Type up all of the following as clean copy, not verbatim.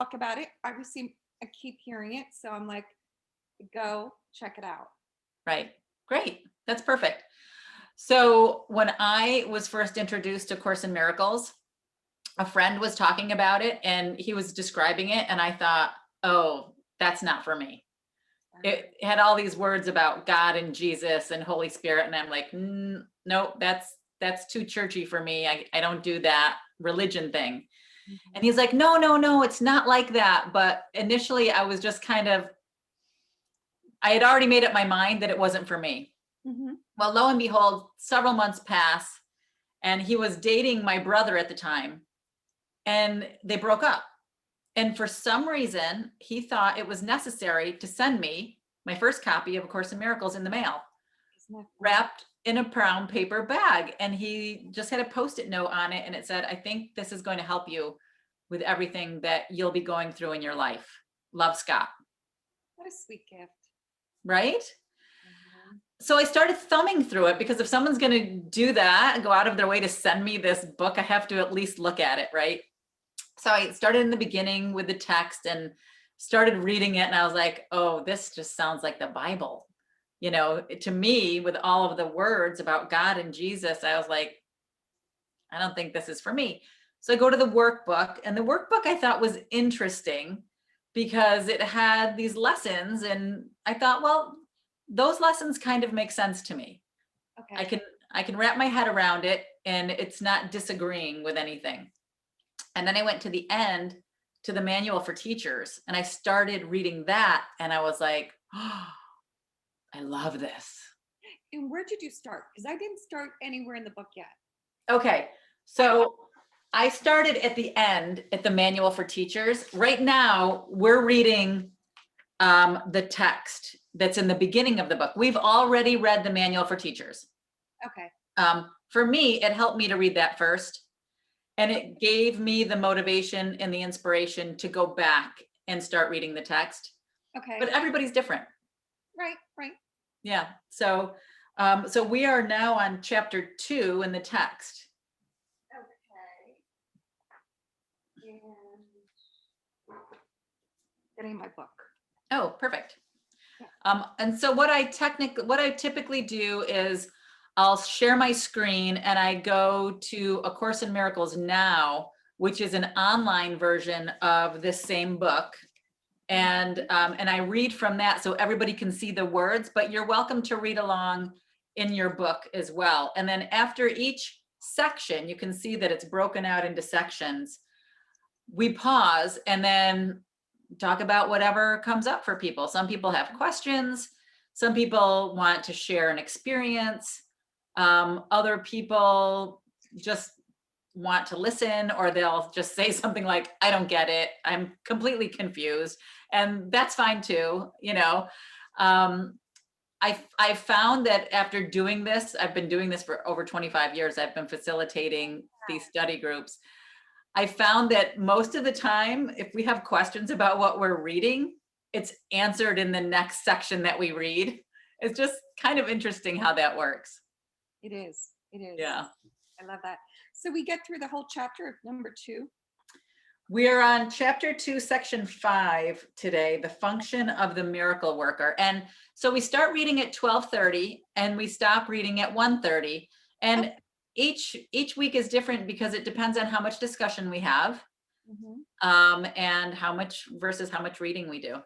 fuck about it. I keep hearing it. So I'm like, go check it out. Right. Great. That's perfect. So when I was first introduced to Course in Miracles, a friend was talking about it and he was describing it. And I thought, oh, that's not for me. It had all these words about God and Jesus and Holy Spirit. And I'm like, nope, that's too churchy for me. I don't do that religion thing. Mm-hmm. And he's like, no, it's not like that. But initially I was just I had already made up my mind that it wasn't for me. Mm-hmm. Well, lo and behold, several months pass and he was dating my brother at the time and they broke up. And for some reason, he thought it was necessary to send me my first copy of A Course in Miracles in the mail, wrapped in a brown paper bag. And he just had a Post-it note on it. And it said, I think this is going to help you with everything that you'll be going through in your life. Love, Scott. What a sweet gift. Right? Mm-hmm. So I started thumbing through it because if someone's going to do that and go out of their way to send me this book, I have to at least look at it, right? So I started in the beginning with the text and started reading it. And I was like, oh, this just sounds like the Bible. You know, to me, with all of the words about God and Jesus, I was like, I don't think this is for me. So I go to the workbook, and the workbook I thought was interesting because it had these lessons. And I thought, well, those lessons kind of make sense to me. Okay. I can wrap my head around it and it's not disagreeing with anything. And then I went to the end to the manual for teachers and I started reading that and I was like, oh, I love this. And where did you start? Because I didn't start anywhere in the book yet. Okay. So I started at the end at the manual for teachers. Right now we're reading the text that's in the beginning of the book. We've already read the manual for teachers. Okay. For me, it helped me to read that first. And it gave me the motivation and the inspiration to go back and start reading the text. Okay. But everybody's different. Right. Yeah. So so we are now on chapter 2 in the text. Okay. And getting my book. Oh, perfect. And so what I typically do is I'll share my screen and I go to A Course in Miracles Now, which is an online version of this same book. And I read from that so everybody can see the words, but you're welcome to read along in your book as well. And then after each section, you can see that it's broken out into sections. We pause and then talk about whatever comes up for people. Some people have questions. Some people want to share an experience. Other people just want to listen, or they'll just say something like, I don't get it. I'm completely confused. And that's fine too, you know. I found that after doing this, I've been doing this for over 25 years. I've been facilitating these study groups. I found that most of the time, if we have questions about what we're reading, it's answered in the next section that we read. It's just kind of interesting how that works. It is. Yeah. I love that. So we get through the whole chapter of number 2. We are on chapter 2, section 5 today, the function of the miracle worker. And so we start reading at 12:30 and we stop reading at 1:30. And each week is different because it depends on how much discussion we have, and how much reading we do.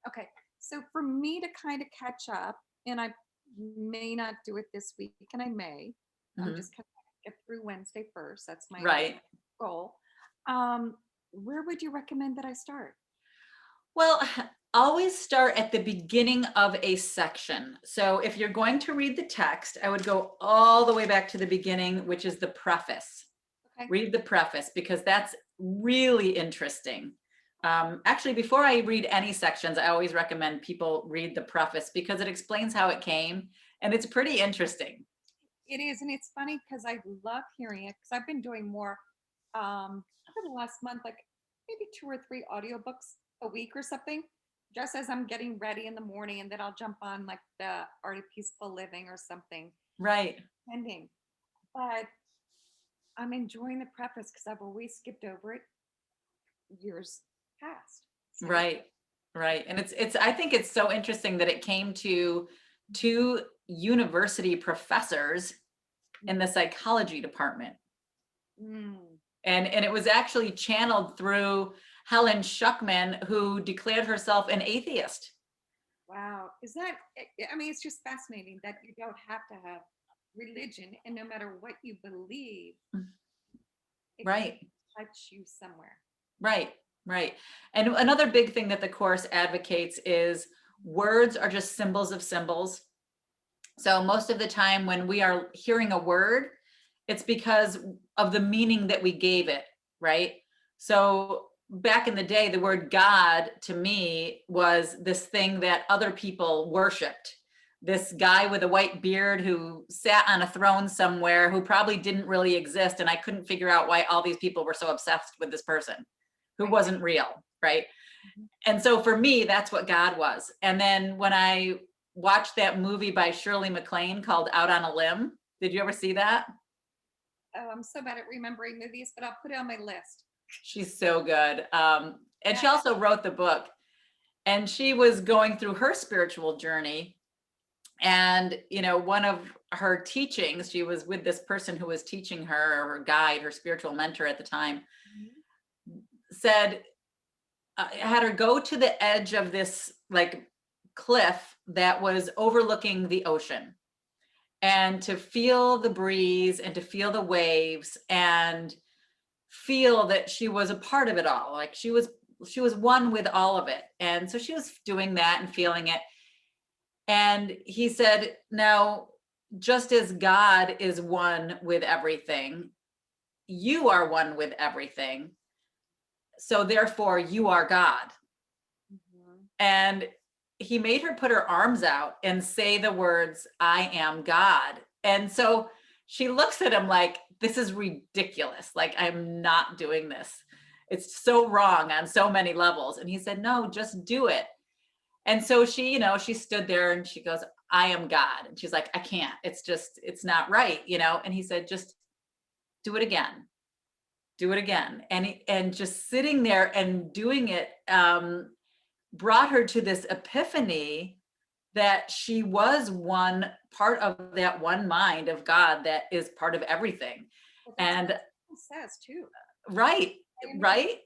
Okay. So for me to kind of catch up, and I may not do it this week, and I may, I'm just going to get through Wednesday first. That's my Right. goal. Where would you recommend that I start? Well, always start at the beginning of a section. So if you're going to read the text, I would go all the way back to the beginning, which is the preface. Okay. Read the preface because that's really interesting. Actually, before I read any sections, I always recommend people read the preface because it explains how it came and it's pretty interesting. It is, and it's funny because I love hearing it because I've been doing more for the last month, like maybe 2 or 3 audiobooks a week or something, just as I'm getting ready in the morning, and then I'll jump on like the Art of Peaceful Living or something. Right. Pending. But I'm enjoying the preface because I've always skipped over it years past. So, Right, right. And I think it's so interesting that it came to two university professors in the psychology department. mm, And it was actually channeled through Helen Schuckman, who declared herself an atheist. wow. Is that, I mean, it's just fascinating that you don't have to have religion, and no matter what you believe, it can Right, touch you somewhere. right, right. And another big thing that the course advocates is words are just symbols of symbols. So most of the time when we are hearing a word, it's because of the meaning that we gave it, right? So back in the day, the word God to me was this thing that other people worshiped. This guy with a white beard who sat on a throne somewhere who probably didn't really exist. And I couldn't figure out why all these people were so obsessed with this person who Right. wasn't real, right? Mhm. And so for me, that's what God was. And then when I watched that movie by Shirley MacLaine called Out on a Limb, did you ever see that? Oh, I'm so bad at remembering movies, but I'll put it on my list. She's so good. And Yeah. she also wrote the book. And she was going through her spiritual journey. And, one of her teachings, she was with this person who was teaching her, or her guide, her spiritual mentor at the time, Mhm. said, had her go to the edge of this like cliff that was overlooking the ocean, and to feel the breeze and to feel the waves and feel that she was a part of it all. Like she was one with all of it. And so she was doing that and feeling it. And he said, now, just as God is one with everything, you are one with everything. So therefore you are God. Mhm. And he made her put her arms out and say the words, I am God. And so she looks at him like, this is ridiculous. Like, I'm not doing this. It's so wrong on so many levels. And he said, no, just do it. And so she stood there and she goes, I am God. And she's like, I can't. It's not right. And he said, just do it again. Do it again. And just sitting there and doing it brought her to this epiphany that she was one part of that one mind of God that is part of everything. Well, that's And what it says too. right, I am God. right,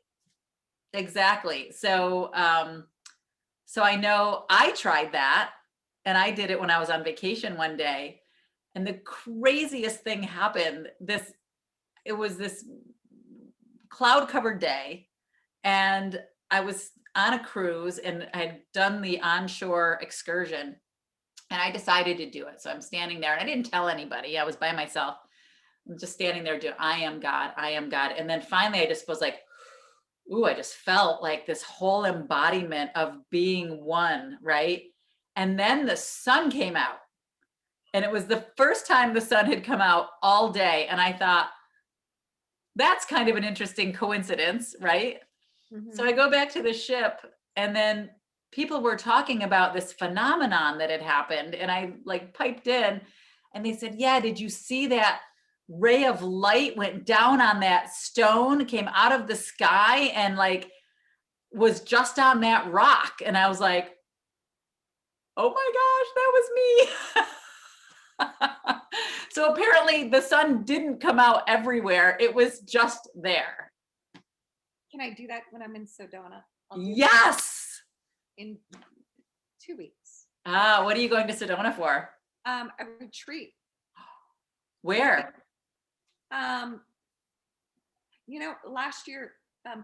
exactly. So I know I tried that, and I did it when I was on vacation one day, and the craziest thing happened. It was this cloud covered day, and I was on a cruise and I had done the onshore excursion, and I decided to do it. So I'm standing there and I didn't tell anybody. I was by myself. I'm just standing there doing, I am God, I am God. And then finally I just was like, ooh, I just felt like this whole embodiment of being one, right? And then the sun came out. And it was the first time the sun had come out all day. And I thought, that's kind of an interesting coincidence, right? So I Mhm. go back to the ship, and then people were talking about this phenomenon that had happened. And I like piped in, and they said, yeah, did you see that ray of light went down on that stone, came out of the sky, and like was just on that rock? And I was like, oh my gosh, that was me. So apparently the sun didn't come out everywhere, it was just there. Can I do that when I'm in Sedona? I'll do that Yes. in 2 weeks. What are you going to Sedona for? A retreat. Where? Um, last year,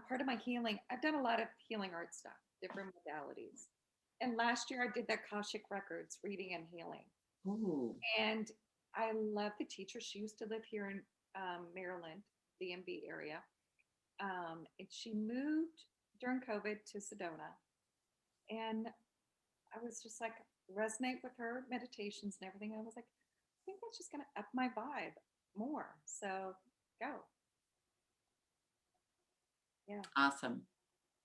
part of my healing, I've done a lot of healing art stuff, different modalities. And last year I did the Akashic Records reading and healing. Ooh. And I love the teacher. She used to live here in Maryland, DMV area. And she moved during COVID to Sedona. And I was just like, resonate with her meditations and everything. I was like, I think that's just going to up my vibe more. So go. Yeah. Awesome.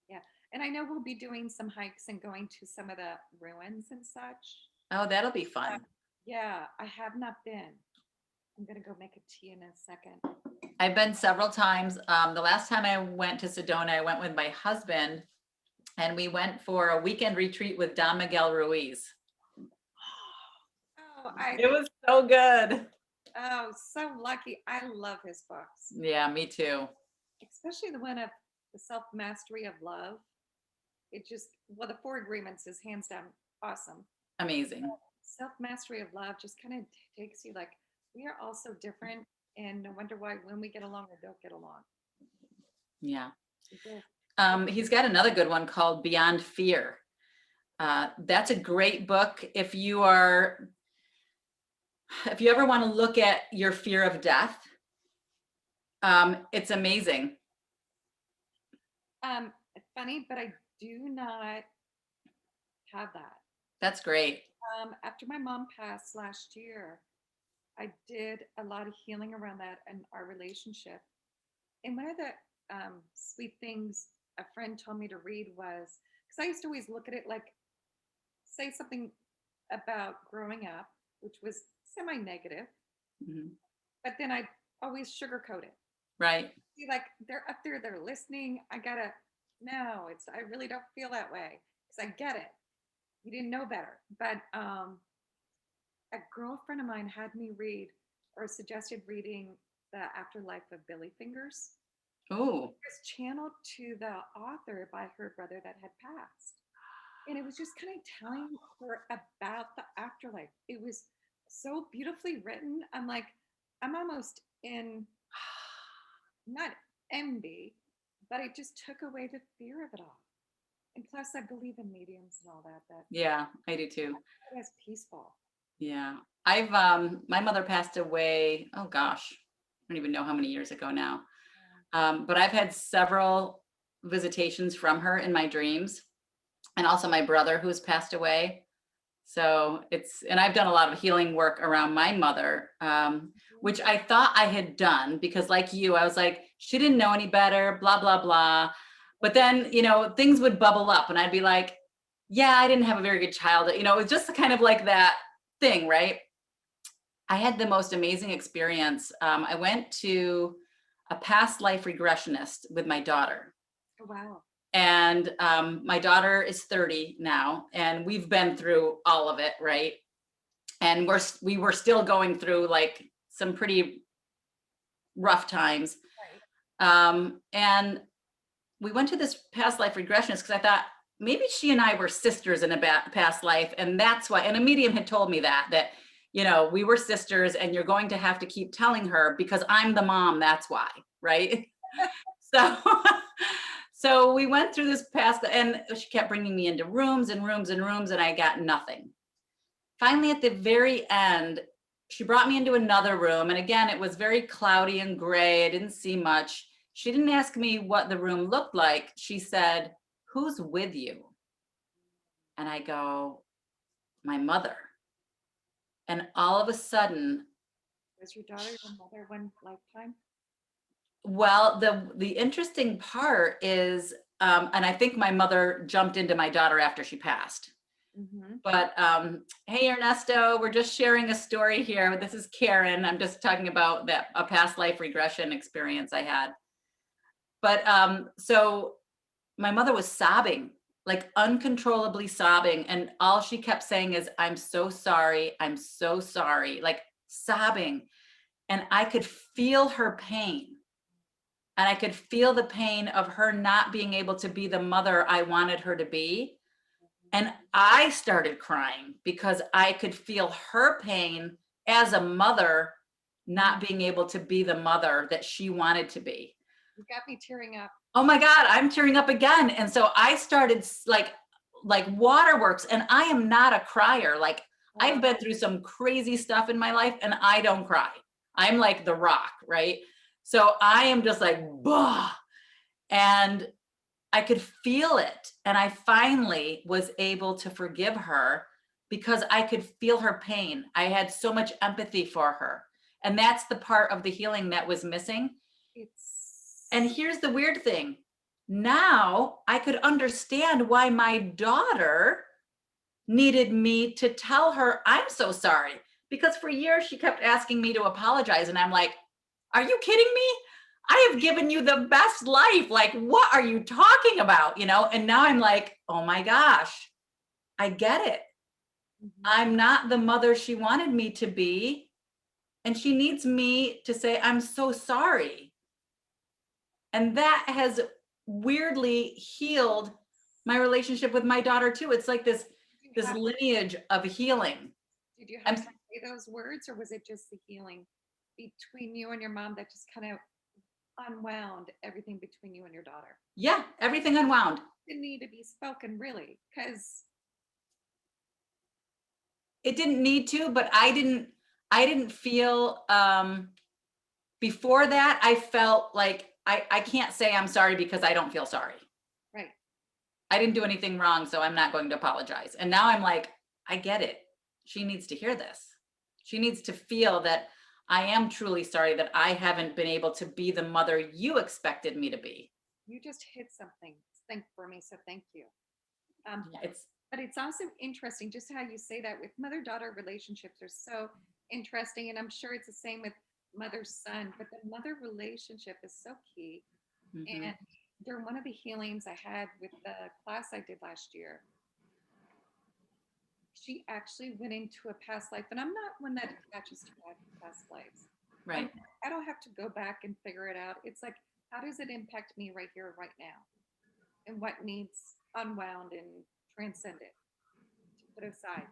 Yeah. And I know we'll be doing some hikes and going to some of the ruins and such. Oh, that'll be fun. Yeah, I have not been. I'm gonna go make a tea in a second. I've been several times. The last time I went to Sedona, I went with my husband, and we went for a weekend retreat with Don Miguel Ruiz. Oh, It was so good. so lucky. I love his books, Yeah, me too. especially the one of the self-mastery of love. It just, well, the Four Agreements is hands down awesome. Amazing. Self-mastery of love just kind of takes you like, we are all so different, and no wonder why when we get along or don't get along. Yeah. We do. He's got another good one called Beyond Fear. That's a great book if you ever want to look at your fear of death. It's amazing. It's funny, but I do not have that. That's great. After my mom passed last year, I did a lot of healing around that and our relationship. And one of the sweet things a friend told me to read was, because I used to always look at it like, say something about growing up, which was semi-negative, Mhm. but then I always sugarcoat it. Right. See, like they're up there, they're listening. No, I really don't feel that way because I get it. You didn't know better. But a girlfriend of mine had me read or suggested reading The Afterlife of Billy Fingers. Oh, It was channeled to the author by her brother that had passed. And it was just kind of telling her about the afterlife. It was so beautifully written. I'm almost in, not envy, but it just took away the fear of it all. And plus, I believe in mediums and all that. yeah, I do too. It was peaceful. Yeah. My mother passed away, oh gosh, I don't even know how many years ago now. But I've had several visitations from her in my dreams, and also my brother who's passed away. So and I've done a lot of healing work around my mother, which I thought I had done because, like you, I was like, she didn't know any better, blah, blah, blah. But then, things would bubble up and I'd be like, yeah, I didn't have a very good childhood. It was just kind of like that thing, right? I had the most amazing experience. I went to a past life regressionist with my daughter. Oh, wow. And my daughter is 30 now, and we've been through all of it, right? And we were still going through like some pretty rough times. Right. And we went to this past life regressionist because I thought maybe she and I were sisters in a past life, and that's why. And a medium had told me that we were sisters, and you're going to have to keep telling her because I'm the mom. That's why, right? So. So we went through this past, and she kept bringing me into rooms and rooms and rooms, and I got nothing. Finally, at the very end, she brought me into another room. And again, it was very cloudy and gray. I didn't see much. She didn't ask me what the room looked like. She said, "Who's with you?" And I go, "My mother." And all of a sudden. Was your daughter your mother one lifetime? Well, the interesting part is, and I think my mother jumped into my daughter after she passed. Mm-hmm. But hey, Ernesto, we're just sharing a story here. This is Karen. I'm just talking about a past life regression experience I had. But so my mother was sobbing, like uncontrollably sobbing. And all she kept saying is, "I'm so sorry. I'm so sorry," like sobbing. And I could feel her pain. And I could feel the pain of her not being able to be the mother I wanted her to be. And I started crying because I could feel her pain as a mother, not being able to be the mother that she wanted to be. You got me tearing up. Oh my God, I'm tearing up again. And so I started like waterworks, and I am not a crier. Like I've been through some crazy stuff in my life and I don't cry. I'm like the Rock, right? So I am just like, bah. And I could feel it. And I finally was able to forgive her because I could feel her pain. I had so much empathy for her. And that's the part of the healing that was missing. And here's the weird thing. Now I could understand why my daughter needed me to tell her I'm so sorry. Because for years she kept asking me to apologize. And I'm like, Are you kidding me? I have given you the best life. Like, what are you talking about? And now I'm like, oh my gosh, I get it. I'm not the mother she wanted me to be. And she needs me to say, I'm so sorry. And that has weirdly healed my relationship with my daughter too. It's like this lineage of healing. Did you have to say those words, or was it just the healing between you and your mom that just kind of unwound everything between you and your daughter? Yeah, everything unwound. It didn't need to be spoken, really, because it didn't need to, but I didn't feel before that. I felt like I can't say I'm sorry because I don't feel sorry. right. I didn't do anything wrong, so I'm not going to apologize. And now I'm like, I get it. She needs to hear this. She needs to feel that I am truly sorry that I haven't been able to be the mother you expected me to be. You just hit something. Think for me, so thank you. But it's also interesting just how you say that with mother-daughter relationships are so interesting, and I'm sure it's the same with mother-son, but the mother relationship is so key. And during one of the healings I had with the class I did last year, she actually went into a past life, and I'm not one that attaches to past lives. Right. I don't have to go back and figure it out. It's like, how does it impact me right here, right now? And what needs unwound and transcended, to put aside.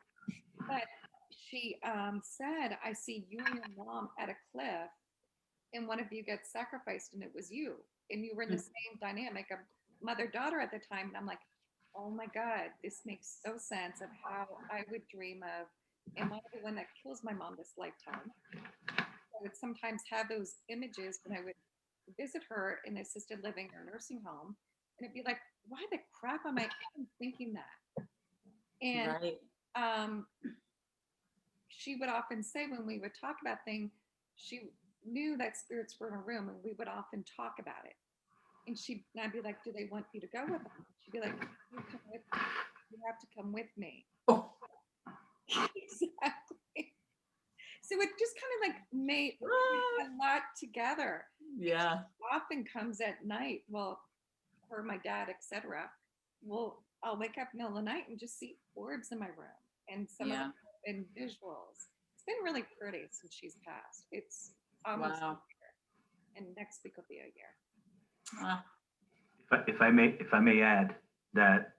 But she said, I see you and your mom at a cliff, and one of you gets sacrificed, and it was you. And you were in the same dynamic of mother-daughter at the time. And I'm like, oh my God, this makes so sense of how I would dream of, am I the one that kills my mom this lifetime? I would sometimes have those images when I would visit her in assisted living or nursing home. And it'd be like, why the crap am I even thinking that? And right. She would often say when we would talk about things, she knew that spirits were in a room, and we would often talk about it. And I'd be like, do they want you to go with them? She'd be like, you come with me. You have to come with me. Oh. Exactly. So it just kind of like made a lot together. Yeah. She often comes at night. Well, her, my dad, etc. Well, I'll wake up middle of the night and just see orbs in my room, and some of them have been visuals. It's been really pretty since she's passed. It's almost a year, and next week will be a year. If I may add that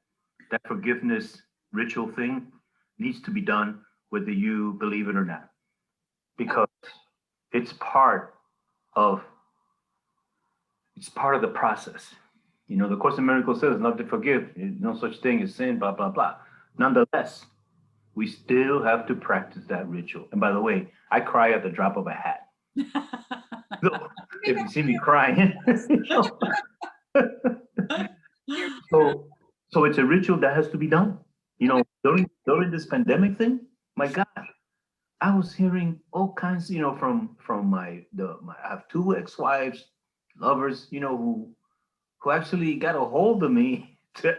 forgiveness ritual thing needs to be done whether you believe it or not, because it's part of the process. The Course in Miracles says not to forgive, no such thing as sin, blah blah blah. Nonetheless, we still have to practice that ritual. And by the way, I cry at the drop of a hat. So if you see me crying, so it's a ritual that has to be done. During this pandemic thing, my God, I was hearing all kinds, from my I have two ex-wives, lovers, who actually got a hold of me to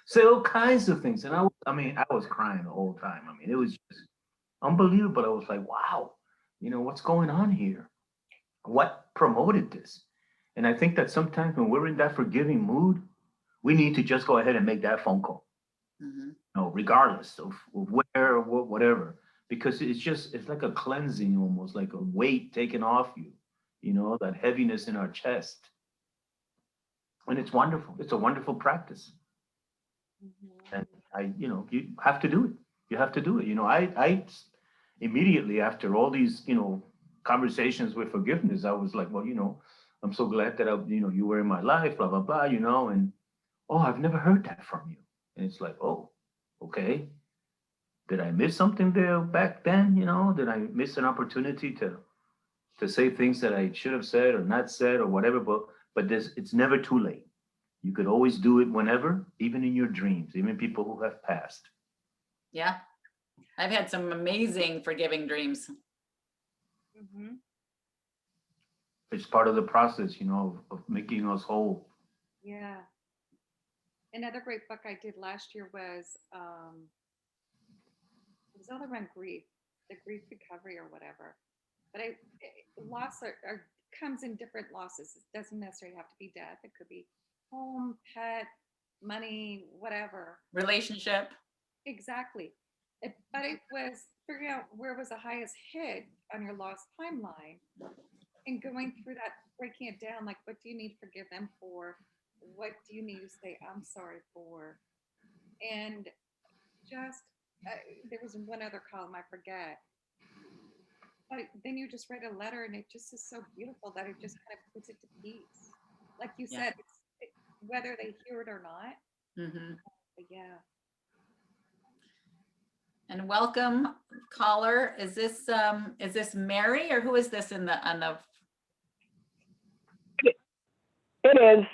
say all kinds of things. And I was crying the whole time. It was just unbelievable. I was like, wow, what's going on here? What promoted this? And I think that sometimes when we're in that forgiving mood, we need to just go ahead and make that phone call, regardless of where or whatever, because it's like a cleansing, almost like a weight taken off you, that heaviness in our chest. And it's wonderful. It's a wonderful practice. And you have to do it. You have to do it. I immediately after all these, conversations with forgiveness, I was like, well, I'm so glad that you were in my life, blah, blah, blah, and oh, I've never heard that from you. And it's like, oh, okay. Did I miss something there back then? Did I miss an opportunity to say things that I should have said or not said or whatever? But it's never too late. You could always do it whenever, even in your dreams, even people who have passed. Yeah. I've had some amazing forgiving dreams. It's part of the process, of making us whole. Yeah. Another great book I did last year was it was all around grief, the grief recovery or whatever. But loss are comes in different losses. It doesn't necessarily have to be death. It could be home, pet, money, whatever. Relationship. Exactly. But it was figuring out where was the highest hit on your loss timeline and going through that, breaking it down. Like, what do you need to forgive them for? What do you need to say, I'm sorry for? And just, there was one other column, I forget. But then you just write a letter and it just is so beautiful that it just kind of puts it to peace. Like you Yeah. said, whether they hear it or not. Mhm. But yeah. And welcome, caller. Is this Mary, or who is this on the? It is.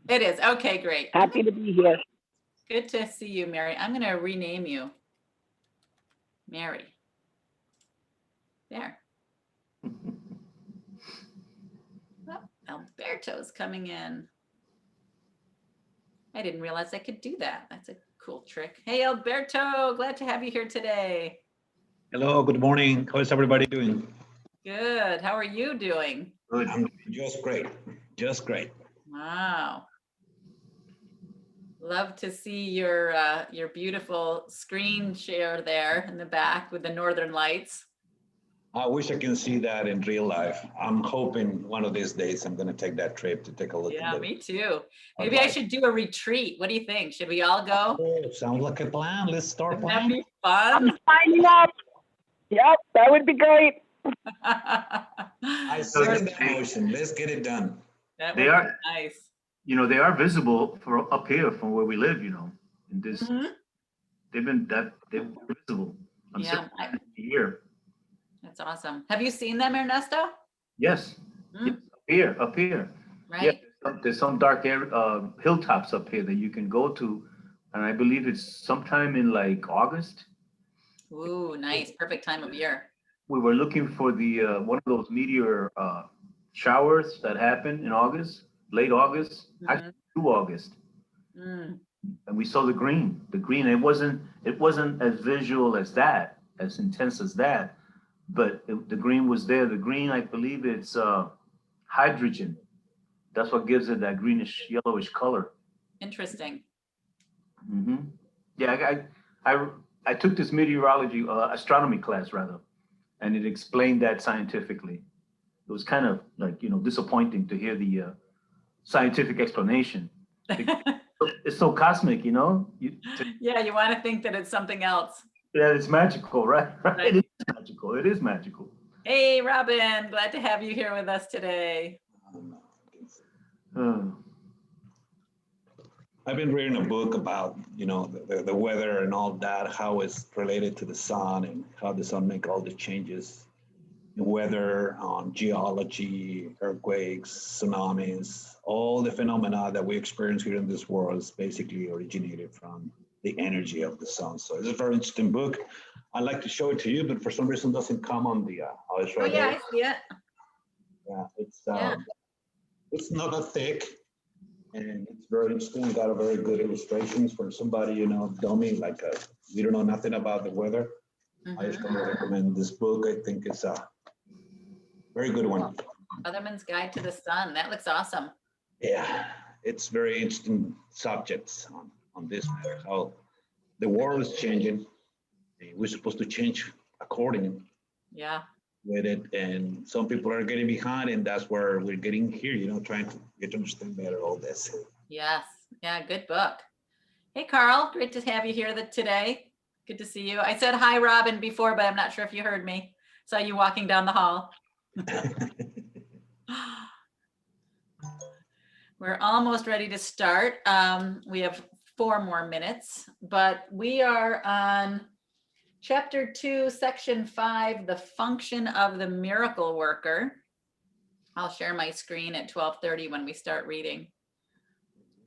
It is. Okay, great. Happy to be here. Good to see you, Mary. I'm going to rename you Mary. There. Oh, Alberto's coming in. I didn't realize I could do that. That's a cool trick. Hey, Alberto, glad to have you here today. Hello, good morning. How is everybody doing? Good. How are you doing? Good. I'm just great, just great. Wow. Love to see your beautiful screen share there in the back with the Northern Lights. I wish I can see that in real life. I'm hoping one of these days I'm going to take that trip to take a look Yeah, at me too. our Maybe I life. should do a retreat. What do you think? Should we all go? Oh, sounds like a plan. Let's start Wouldn't that planning. be fun? Signing up. Yep, that would be great. I So second they- that motion. Let's get it done. That They would be are- nice. You know, they are visible for up here from where we live, you know, in this, Mhm. they're visible. on Yeah, certain times of the year. that's awesome. Have you seen them, Ernesto? Yes, Mm, yes, up here. Yeah, right? there's some dark area, hilltops up here that you can go to. And I believe it's sometime in like August. Ooh, nice. Perfect time of year. We were looking for the, one of those meteor, showers that happen in August, late August, actually through August. Mm, And we saw the green. It wasn't as visual as that, as intense as that, but the green was there. The green, I believe it's hydrogen. That's what gives it that greenish yellowish color. interesting. Hmm. Yeah, I took this meteorology astronomy class rather, and it explained that scientifically. It was kind of like, you know, disappointing to hear the scientific explanation. It's so cosmic, you know. Yeah, you want to think that it's something else. Yeah, it's magical, right? Right. It is magical. It is magical. Hey, Robin, glad to have you here with us today. Uh, I've been reading a book about, you know, the weather and all that, how it's related to the sun and how the sun make all the changes in weather, on geology, earthquakes, tsunamis, all the phenomena that we experience here in this world is basically originated from the energy of the sun. So it's a very interesting book. I'd like to show it to you, but for some reason it doesn't come on the, oh, it's Oh, right yeah, there. I see it. Yeah, Yeah. it's not that thick. And it's very interesting. Got a very good illustrations for somebody, you know, dummy, like you don't know nothing about the weather. I Mhm. strongly recommend this book. I think it's a very good one. Otherman's Guide to the Sun. That looks awesome. Yeah, it's very interesting subjects on this matter. How the world is changing. And we're supposed to change according Yeah. with it. And some people are getting behind, and that's where we're getting here, you know, trying to get to understand better all this. Yes. Yeah, good book. Hey, Carl, great to have you here today. Good to see you. I said hi, Robin, before, but I'm not sure if you heard me. Saw you walking down the hall. We're almost ready to start. We have 4 more minutes, but we are on Chapter 2, Section 5, the function of the miracle worker. I'll share my screen at 12:30 when we start reading.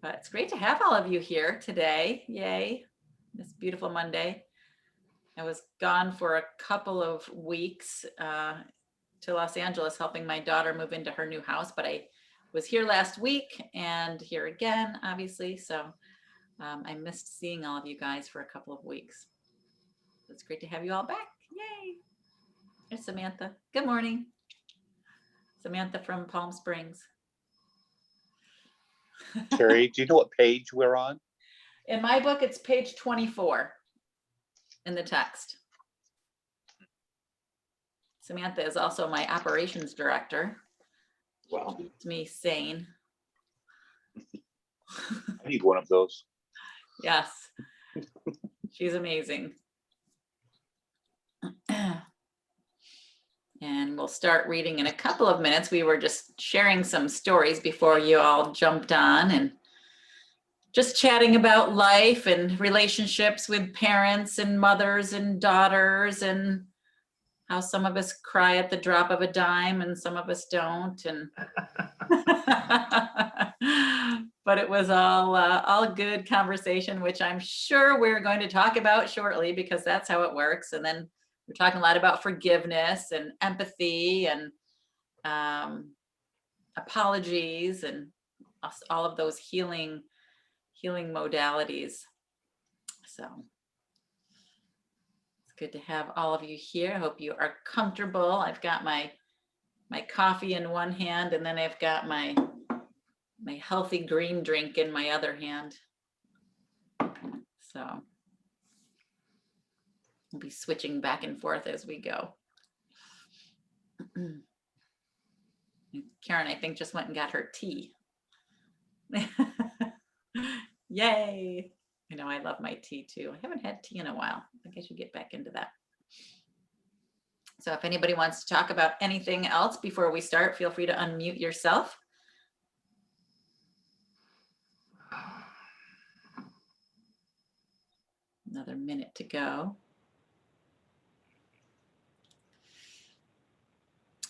But it's great to have all of you here today. Yay, this beautiful Monday. I was gone for a couple of weeks to Los Angeles helping my daughter move into her new house, but I was here last week and here again, obviously. So I missed seeing all of you guys for a couple of weeks. It's great to have you all back. Yay. There's Samantha. Good morning. Samantha from Palm Springs. Terry, do you know what page we're on? In my book, it's page 24 in the text. Samantha is also my operations director. Wow. It's me sane. I need one of those. Yes, she's amazing. And we'll start reading in a couple of minutes. We were just sharing some stories before you all jumped on and just chatting about life and relationships with parents and mothers and daughters, and how some of us cry at the drop of a dime and some of us don't. And but it was all good conversation, which I'm sure we're going to talk about shortly, because that's how it works. And then we're talking a lot about forgiveness and empathy and apologies and all of those healing modalities. So it's good to have all of you here. I hope you are comfortable. I've got my coffee in one hand, and then I've got my healthy green drink in my other hand. So we'll be switching back and forth as we go. Karen, I think, just went and got her tea. Yay. I know, I love my tea too. I haven't had tea in a while. I think I should get back into that. So if anybody wants to talk about anything else before we start, feel free to unmute yourself. Another minute to go.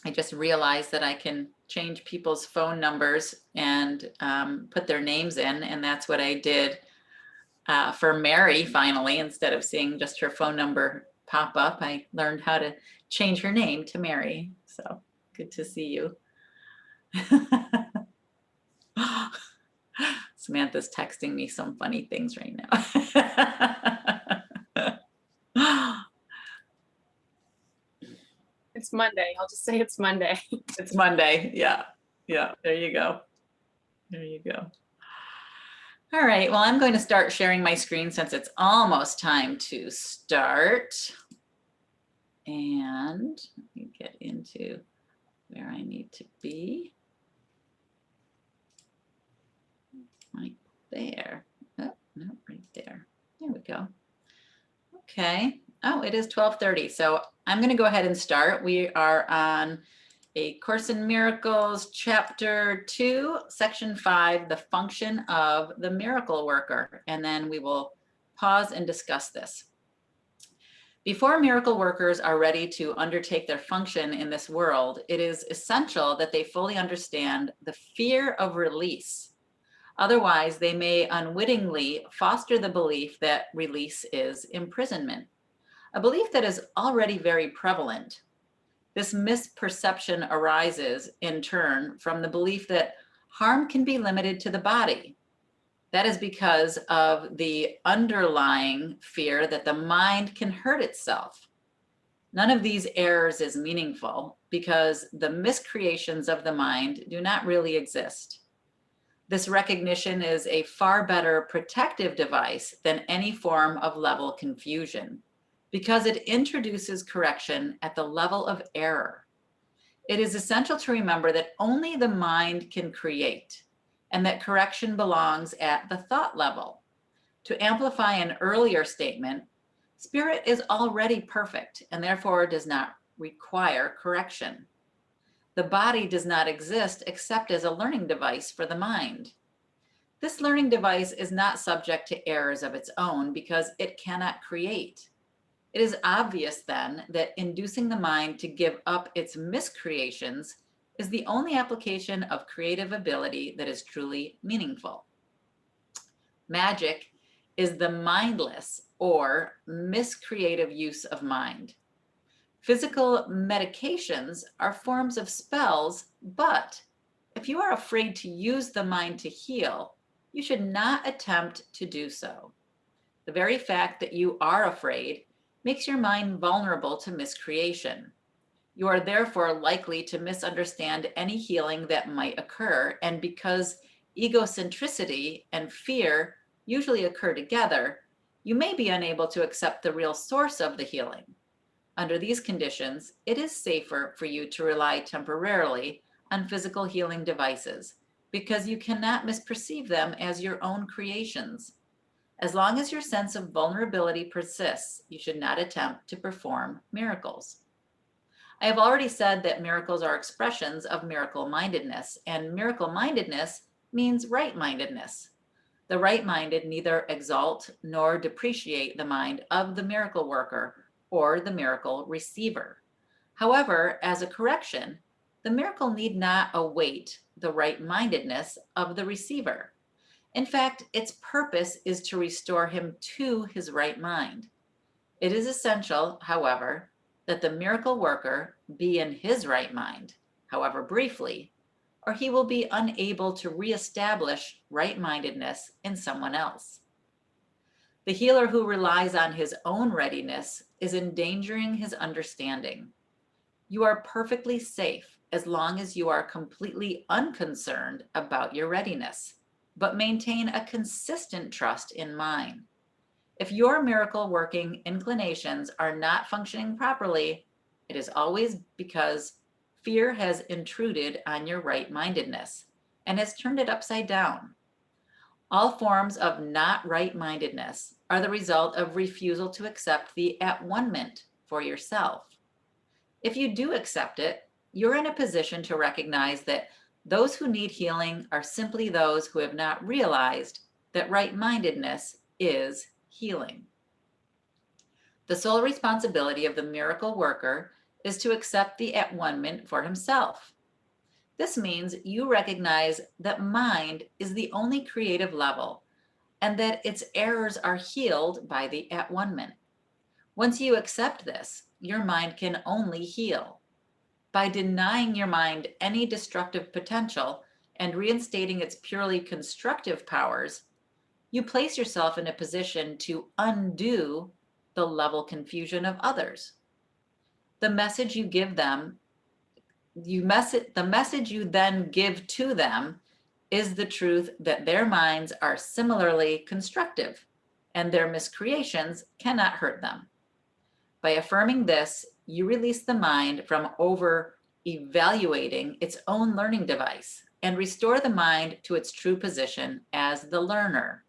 I just realized that I can change people's phone numbers and put their names in, and that's what I did for Mary finally. Instead of seeing just her phone number pop up, I learned how to change her name to Mary. So good to see you. Samantha's texting me some funny things right now. It's Monday. I'll just say it's Monday. It's Monday. Yeah. Yeah. There you go. There you go. All right. Well, I'm going to start sharing my screen since it's almost time to start. And let me get into where I need to be. Right there. Oh, no, right there. There we go. Okay. Oh, it is 12:30. So I'm going to go ahead and start. We are on A Course in Miracles, Chapter 2, Section 5, the function of the miracle worker. And then we will pause and discuss this. Before miracle workers are ready to undertake their function in this world, it is essential that they fully understand the fear of release. Otherwise, they may unwittingly foster the belief that release is imprisonment, a belief that is already very prevalent. This misperception arises, in turn, from the belief that harm can be limited to the body. That is because of the underlying fear that the mind can hurt itself. None of these errors is meaningful because the miscreations of the mind do not really exist. This recognition is a far better protective device than any form of level confusion, because it introduces correction at the level of error. It is essential to remember that only the mind can create, and that correction belongs at the thought level. To amplify an earlier statement, spirit is already perfect and therefore does not require correction. The body does not exist except as a learning device for the mind. This learning device is not subject to errors of its own because it cannot create. It is obvious then that inducing the mind to give up its miscreations is the only application of creative ability that is truly meaningful. Magic is the mindless or miscreative use of mind. Physical medications are forms of spells, but if you are afraid to use the mind to heal, you should not attempt to do so. The very fact that you are afraid makes your mind vulnerable to miscreation. You are therefore likely to misunderstand any healing that might occur, and because egocentricity and fear usually occur together, you may be unable to accept the real source of the healing. Under these conditions, it is safer for you to rely temporarily on physical healing devices because you cannot misperceive them as your own creations. As long as your sense of vulnerability persists, you should not attempt to perform miracles. I have already said that miracles are expressions of miracle-mindedness, and miracle-mindedness means right-mindedness. The right-minded neither exalt nor depreciate the mind of the miracle worker or the miracle receiver. However, as a correction, the miracle need not await the right-mindedness of the receiver. In fact, its purpose is to restore him to his right mind. It is essential, however, that the miracle worker be in his right mind, however briefly, or he will be unable to reestablish right-mindedness in someone else. The healer who relies on his own readiness is endangering his understanding. You are perfectly safe as long as you are completely unconcerned about your readiness, but maintain a consistent trust in mine. If your miracle working inclinations are not functioning properly, it is always because fear has intruded on your right-mindedness and has turned it upside down. All forms of not right-mindedness are the result of refusal to accept the at-one-ment for yourself. If you do accept it, you're in a position to recognize that those who need healing are simply those who have not realized that right-mindedness is healing. The sole responsibility of the miracle worker is to accept the at-one-ment for himself. This means you recognize that mind is the only creative level and that its errors are healed by the at-one-ment. Once you accept this, your mind can only heal. By denying your mind any destructive potential and reinstating its purely constructive powers, you place yourself in a position to undo the level confusion of others. The message you give them, the message you then give to them is the truth that their minds are similarly constructive and their miscreations cannot hurt them. By affirming this, you release the mind from over-evaluating its own learning device and restore the mind to its true position as the learner.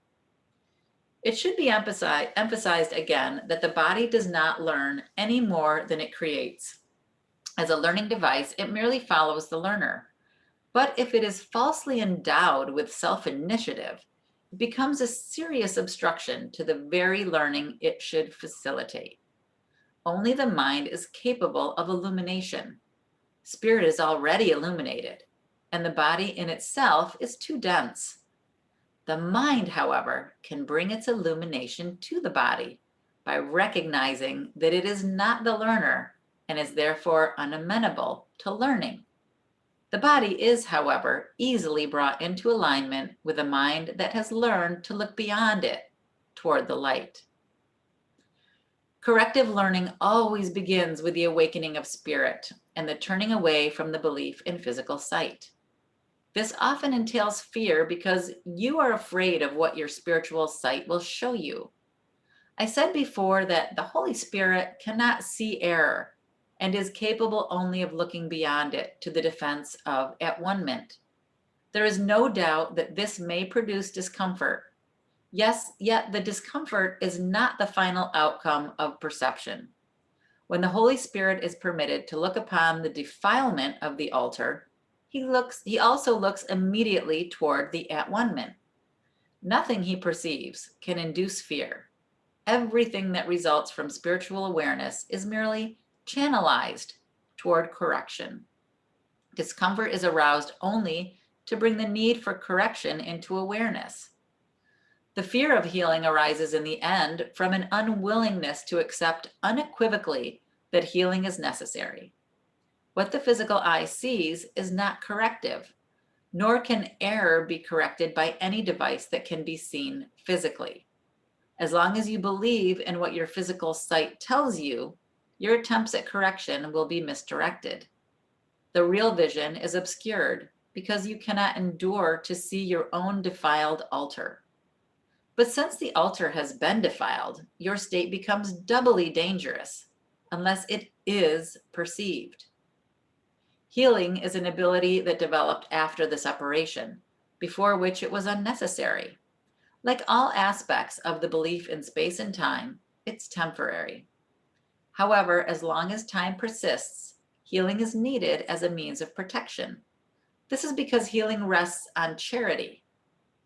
It should be emphasized again that the body does not learn any more than it creates. As a learning device, it merely follows the learner. But if it is falsely endowed with self-initiative, it becomes a serious obstruction to the very learning it should facilitate. Only the mind is capable of illumination. Spirit is already illuminated, and the body in itself is too dense. The mind, however, can bring its illumination to the body by recognizing that it is not the learner and is therefore unamenable to learning. The body is, however, easily brought into alignment with a mind that has learned to look beyond it toward the light. Corrective learning always begins with the awakening of spirit and the turning away from the belief in physical sight. This often entails fear because you are afraid of what your spiritual sight will show you. I said before that the Holy Spirit cannot see error and is capable only of looking beyond it to the defense of at-one-ment. There is no doubt that this may produce discomfort. Yes, yet the discomfort is not the final outcome of perception. When the Holy Spirit is permitted to look upon the defilement of the altar, he also looks immediately toward the at-one-ment. Nothing he perceives can induce fear. Everything that results from spiritual awareness is merely channelized toward correction. Discomfort is aroused only to bring the need for correction into awareness. The fear of healing arises in the end from an unwillingness to accept unequivocally that healing is necessary. What the physical eye sees is not corrective, nor can error be corrected by any device that can be seen physically. As long as you believe in what your physical sight tells you, your attempts at correction will be misdirected. The real vision is obscured because you cannot endure to see your own defiled altar. But since the altar has been defiled, your state becomes doubly dangerous unless it is perceived. Healing is an ability that developed after the separation, before which it was unnecessary. Like all aspects of the belief in space and time, it's temporary. However, as long as time persists, healing is needed as a means of protection. This is because healing rests on charity,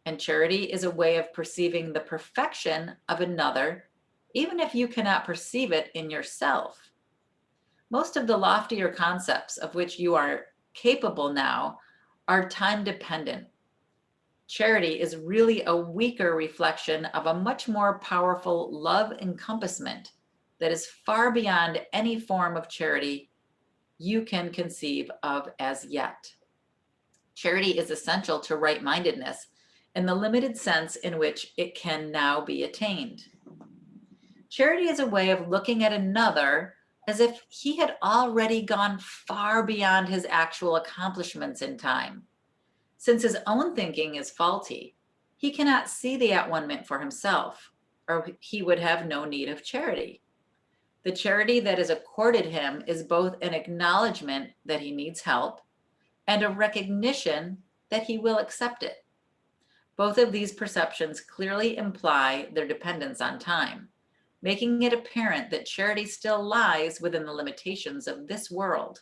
and charity is a way of perceiving the perfection of another, even if you cannot perceive it in yourself. Most of the loftier concepts of which you are capable now are time dependent. Charity is really a weaker reflection of a much more powerful love encompassment that is far beyond any form of charity you can conceive of as yet. Charity is essential to right-mindedness in the limited sense in which it can now be attained. Charity is a way of looking at another as if he had already gone far beyond his actual accomplishments in time. Since his own thinking is faulty, he cannot see the at-one-ment for himself, or he would have no need of charity. The charity that is accorded him is both an acknowledgement that he needs help and a recognition that he will accept it. Both of these perceptions clearly imply their dependence on time, making it apparent that charity still lies within the limitations of this world.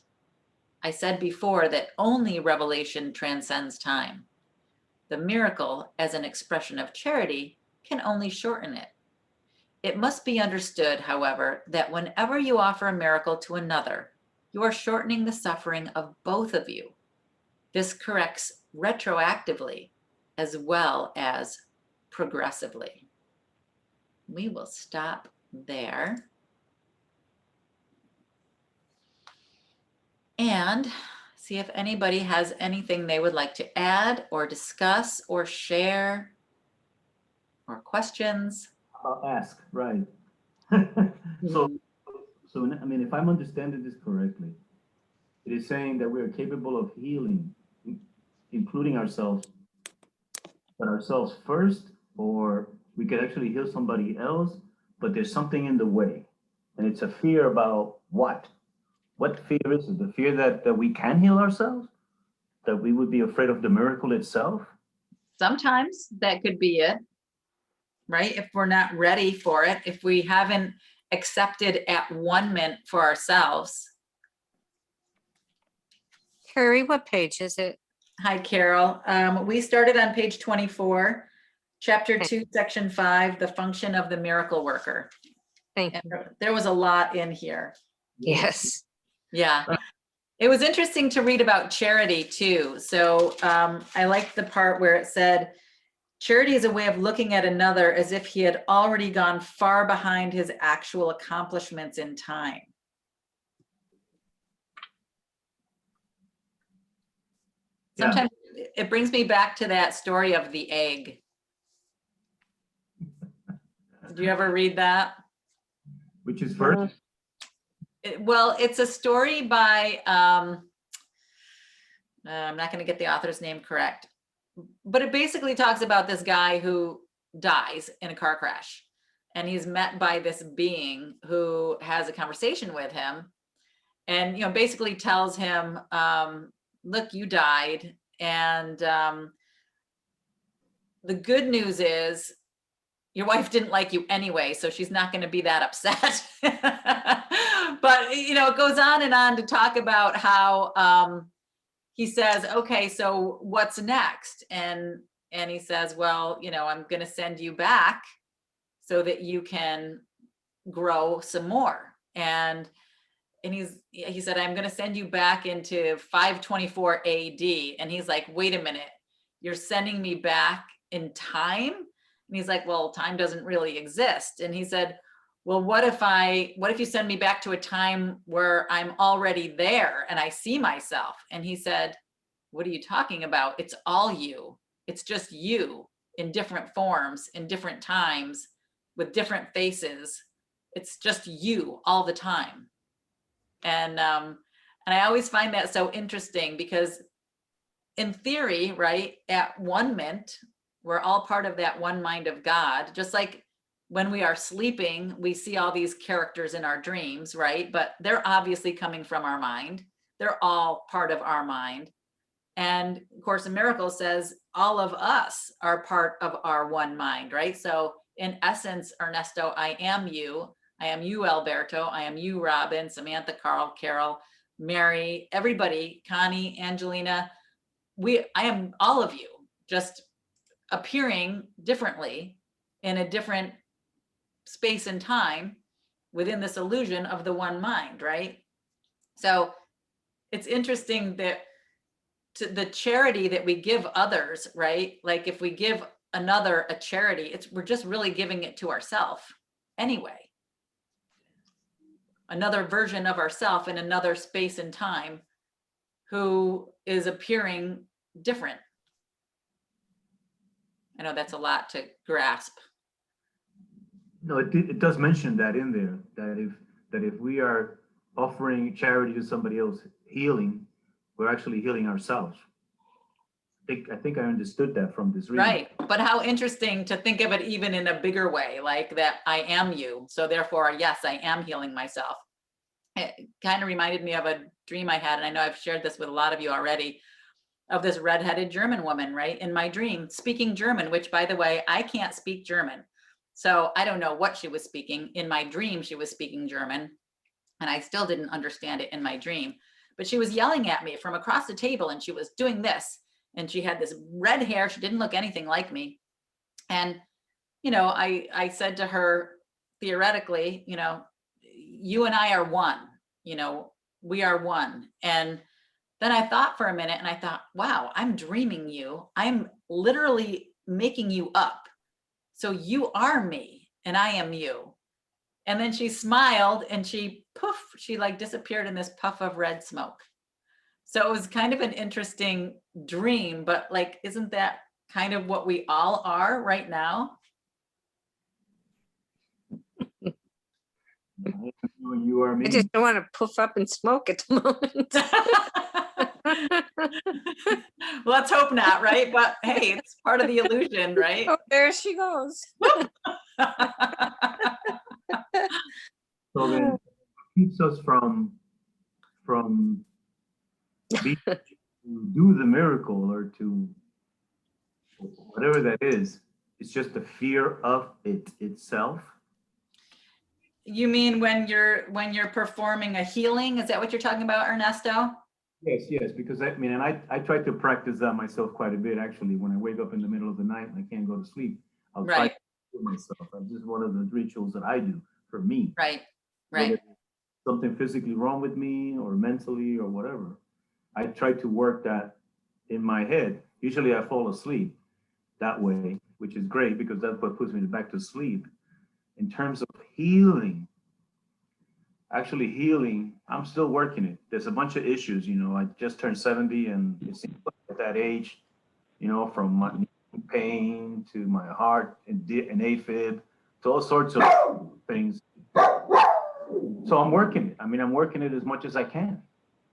I said before that only revelation transcends time. The miracle, as an expression of charity, can only shorten it. It must be understood, however, that whenever you offer a miracle to another, you are shortening the suffering of both of you. This corrects retroactively as well as progressively. We will stop there. And see if anybody has anything they would like to add or discuss or share or questions. I'll ask, right? So, I mean, if I'm understanding this correctly, it is saying that we are capable of healing, including ourselves, but ourselves first, or we could actually heal somebody else, but there's something in the way. And it's a fear about what? What fear is it? The fear that we can heal ourselves? That we would be afraid of the miracle itself? Sometimes that could be it, right? If we're not ready for it, if we haven't accepted at-one-ment for ourselves. Carrie, what page is it? Hi, Carol. We started on page 24, chapter Okay. 2, section 5, the function of the miracle worker. Thank And you. there was a lot in here. Yes. Yeah. It was interesting to read about charity too. So I liked the part where it said, charity is a way of looking at another as if he had already gone far behind his actual accomplishments in time. Yeah. Sometimes it brings me back to that story of the egg. Did you ever read that? Which is first? Well, it's a story by, I'm not going to get the author's name correct, but it basically talks about this guy who dies in a car crash, and he's met by this being who has a conversation with him, and basically tells him, look, you died, and the good news is your wife didn't like you anyway, so she's not going to be that upset. But it goes on and on to talk about how he says, okay, so what's next? And he says, well, I'm going to send you back so that you can grow some more. And he said, I'm going to send you back into 524 AD. And he's like, wait a minute, you're sending me back in time? And he's like, well, time doesn't really exist. And he said, well, what if you send me back to a time where I'm already there and I see myself? And he said, what are you talking about? It's all you. It's just you in different forms, in different times, with different faces. It's just you all the time. And I always find that so interesting because in theory, right, at one mint, we're all part of that one mind of God. Just like when we are sleeping, we see all these characters in our dreams, right? But they're obviously coming from our mind. They're all part of our mind. And Course in Miracles says all of us are part of our one mind, right? So in essence, Ernesto, I am you. I am you, Alberto. I am you, Robin, Samantha, Carl, Carol, Mary, everybody, Connie, Angelina. I am all of you, just appearing differently in a different space and time within this illusion of the one mind, right? So it's interesting that to the charity that we give others, right? Like if we give another a charity, we're just really giving it to ourselves anyway. Another version of ourselves in another space and time who is appearing different. I know that's a lot to grasp. No, it does mention that in there, that if we are offering charity to somebody else healing, we're actually healing ourselves. I think I understood that from this reading. Right, but how interesting to think of it even in a bigger way, like that I am you, so therefore, yes, I am healing myself. It kind of reminded me of a dream I had, and I know I've shared this with a lot of you already, of this redheaded German woman, right, in my dream, speaking German, which, by the way, I can't speak German. So I don't know what she was speaking. In my dream, she was speaking German, and I still didn't understand it in my dream. But she was yelling at me from across the table, and she was doing this, and she had this red hair. She didn't look anything like me. And, you know, I said to her, theoretically, you know, you and I are one, you know, we are one. And then I thought for a minute and I thought, wow, I'm dreaming you. I'm literally making you up. So you are me and I am you. And then she smiled and she like disappeared in this puff of red smoke. So it was kind of an interesting dream, but like, isn't that kind of what we all are right now? You are me. I just don't want to poof up and smoke at the moment. Let's hope not, right? But hey, it's part of the illusion, right? Oh, there she goes. So then it keeps us from being to do the miracle or to whatever that is. It's just the fear of it itself. You mean when you're performing a healing? Is that what you're talking about, Ernesto? Yes, because I mean, and I try to practice that myself quite a bit, actually. When I wake up in the middle of the night and I can't go to sleep, I'll try to heal myself. That's just one of the rituals that I do for me. Right. Whether something physically wrong with me or mentally or whatever, I try to work that in my head. Usually I fall asleep that way, which is great because that's what puts me back to sleep. In terms of healing, actually healing, I'm still working it. There's a bunch of issues, you know, I just turned 70 and it seems like at that age, you know, from my pain to my heart and AFib to all sorts of things. So I'm working it. I mean, I'm working it as much as I can.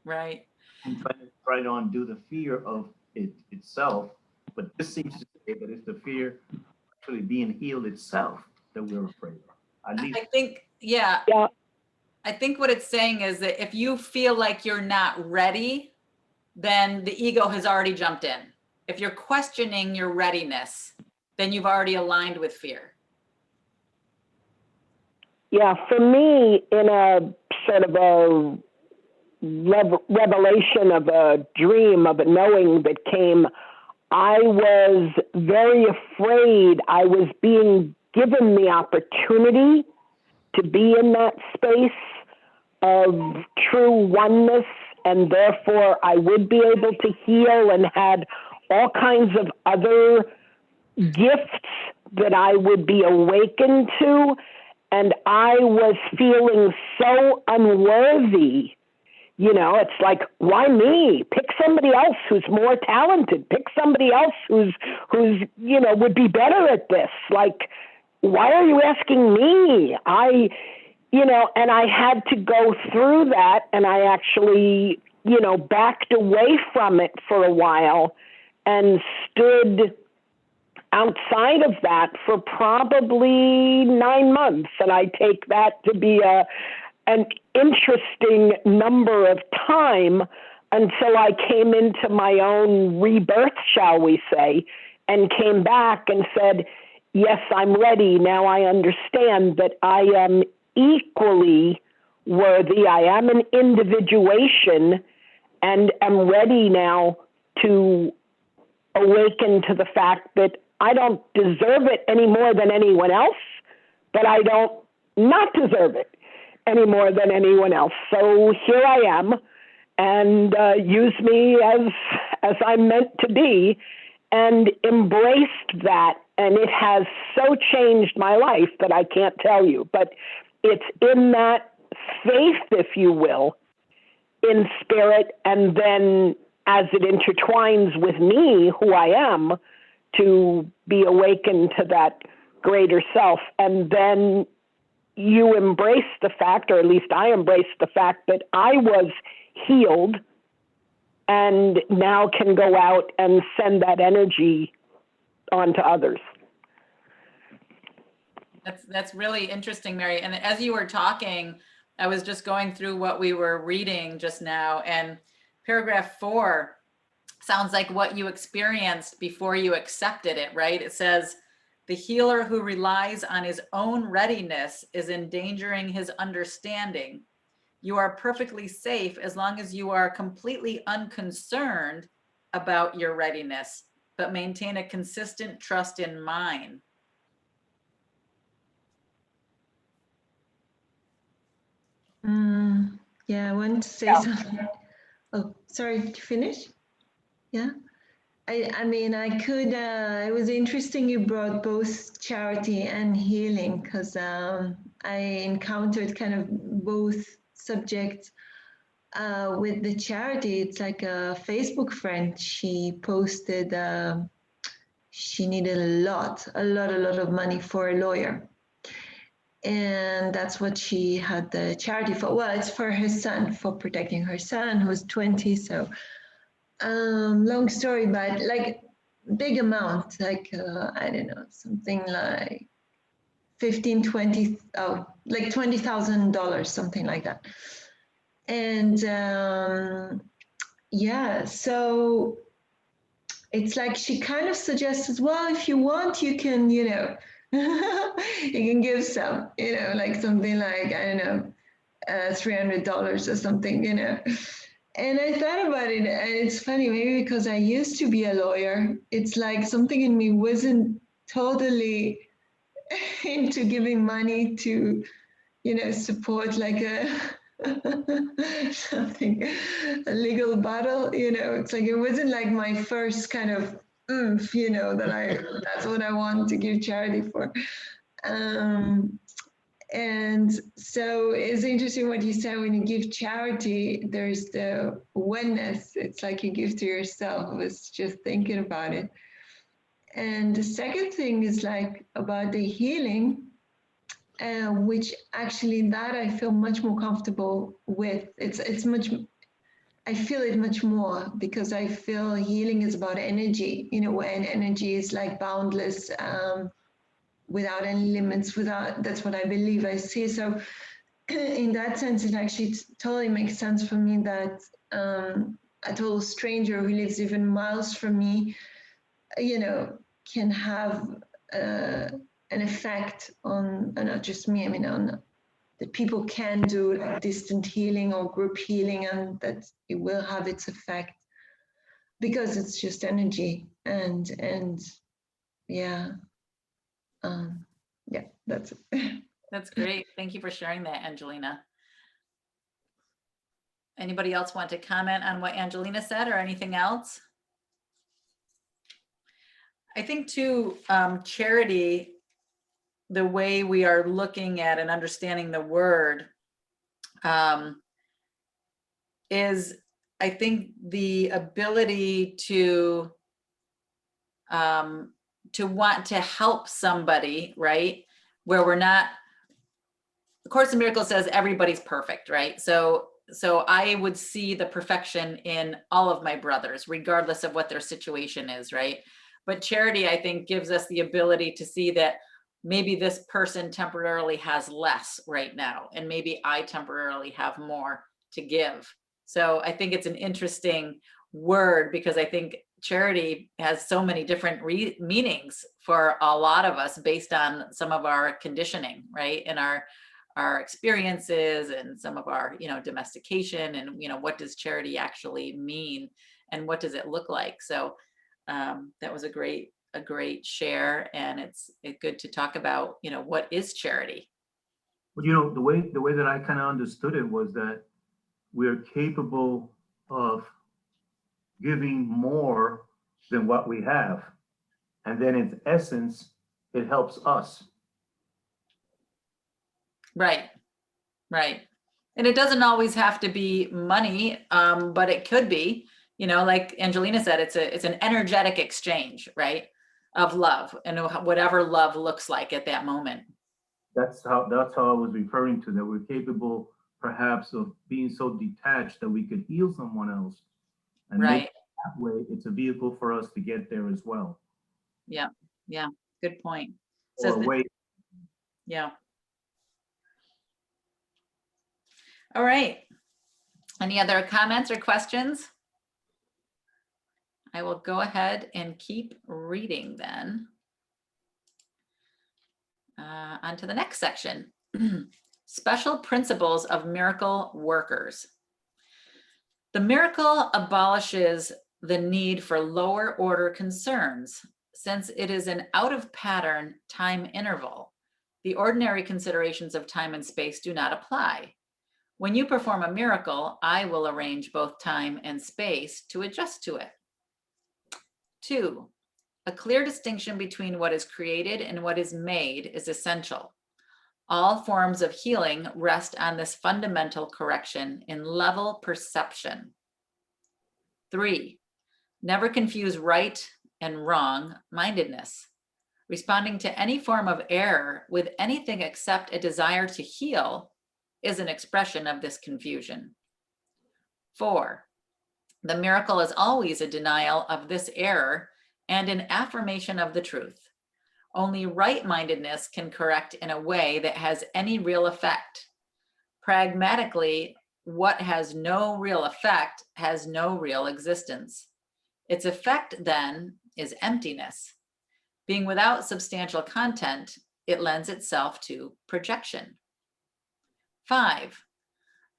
Right. I'm trying to undo the fear of it itself. But this seems to say that it's the fear of actually being healed itself that we're afraid of. At least I think, yeah. I think what it's saying is that if you feel like you're not ready, then the ego has already jumped in. If you're questioning your readiness, then you've already aligned with fear. Yeah, for me, in a sort of a revelation of a dream, of a knowing that came, I was very afraid I was being given the opportunity to be in that space of true oneness, and therefore I would be able to heal and had all kinds of other gifts that I would be awakened to. And I was feeling so unworthy. You know, it's like, why me? Pick somebody else who's more talented. Pick somebody else who's you know, would be better at this. Like, why are you asking me? you know, and I had to go through that, and I actually, you know, backed away from it for a while and stood outside of that for probably 9 months. And I take that to be an interesting number of time until I came into my own rebirth, shall we say, and came back and said, yes, I'm ready. Now I understand that I am equally worthy. I am an individuation and am ready now to awaken to the fact that I don't deserve it any more than anyone else, but I don't not deserve it any more than anyone else. So here I am, and use me as I'm meant to be, and embraced that. And it has so changed my life that I can't tell you. But it's in that faith, if you will, in spirit, and then as it intertwines with me, who I am, to be awakened to that greater self. And then you embrace the fact, or at least I embrace the fact, that I was healed and now can go out and send that energy on to others. That's really interesting, Mary. And as you were talking, I was just going through what we were reading just now, and paragraph 4 sounds like what you experienced before you accepted it, right? It says, the healer who relies on his own readiness is endangering his understanding. You are perfectly safe as long as you are completely unconcerned about your readiness, but maintain a consistent trust in mine. Yeah, I want to say Yeah. something. Oh, sorry, to finish? Yeah. I mean, I could, it was interesting you brought both charity and healing, because I encountered kind of both subjects. With the charity, it's like a Facebook friend. She posted she needed a lot of money for a lawyer. And that's what she had the charity for. Well, it's for her son, for protecting her son who's 20. So long story, but like big amount, like I don't know, something like 15, 20, oh, like $20,000, something like that. And yeah, so it's like she kind of suggested, well, if you want, you can, you know, you can give some, you know, like something like, I don't know, $300 or something, you know. And I thought about it, and it's funny, maybe because I used to be a lawyer, it's like something in me wasn't totally into giving money to, you know, support like a something, a legal battle, you know. It's like, it wasn't like my first kind of oomph, you know, that's what I want to give charity for. And so it's interesting what you said, when you give charity, there's the oneness. It's like you give to yourself. I was just thinking about it. And the second thing is like about the healing, which actually that I feel much more comfortable with. It's much, I feel it much more, because I feel healing is about energy, you know, and energy is like boundless, without any limits, that's what I believe I see. So in that sense, it actually totally makes sense for me that a total stranger who lives even miles from me, you know, can have an effect on not just me, I mean, on that people can do like distant healing or group healing, and that it will have its effect because it's just energy. And yeah. Yeah, that's it. That's great. Thank you for sharing that, Angelina. Anybody else want to comment on what Angelina said or anything else? I think too, charity, the way we are looking at and understanding the word, is, I think, the ability to want to help somebody, right? Where we're not Course in Miracles says everybody's perfect, right? So I would see the perfection in all of my brothers, regardless of what their situation is, right? But charity, I think, gives us the ability to see that maybe this person temporarily has less right now, and maybe I temporarily have more to give. So I think it's an interesting word, because I think charity has so many different meanings for a lot of us based on some of our conditioning, right? And our experiences and some of our, domestication, and, what does charity actually mean and what does it look like? So that was a great share, and it's good to talk about, what is charity? But the way that I kind of understood it was that we're capable of giving more than what we have. And then in essence, it helps us. Right. And it doesn't always have to be money, but it could be, like Angelina said, it's an energetic exchange, right? Of love, and whatever love looks like at that moment. That's how I was referring to, that we're capable perhaps of being so detached that we could heal someone else. And right. That way, it's a vehicle for us to get there as well. Yeah. Good point. Yeah. All right. Any other comments or questions? I will go ahead and keep reading then. On to the next section. Special principles of miracle workers. The miracle abolishes the need for lower order concerns, since it is an out of pattern time interval. The ordinary considerations of time and space do not apply. When you perform a miracle, I will arrange both time and space to adjust to it. 2, a clear distinction between what is created and what is made is essential. All forms of healing rest on this fundamental correction in level perception. 3, never confuse right and wrong mindedness. Responding to any form of error with anything except a desire to heal is an expression of this confusion. 4, the miracle is always a denial of this error and an affirmation of the truth. Only right-mindedness can correct in a way that has any real effect. Pragmatically, what has no real effect has no real existence. Its effect, then, is emptiness. Being without substantial content, it lends itself to projection. 5,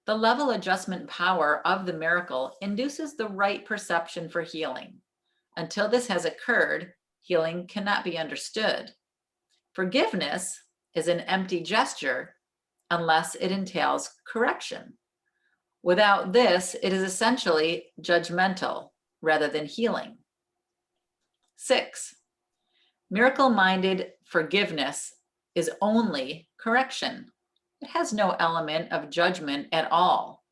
the level adjustment power of the miracle induces the right perception for healing. Until this has occurred, healing cannot be understood. Forgiveness is an empty gesture unless it entails correction. Without this, it is essentially judgmental rather than healing. 6, miracle-minded forgiveness is only correction. It has no element of judgment at all.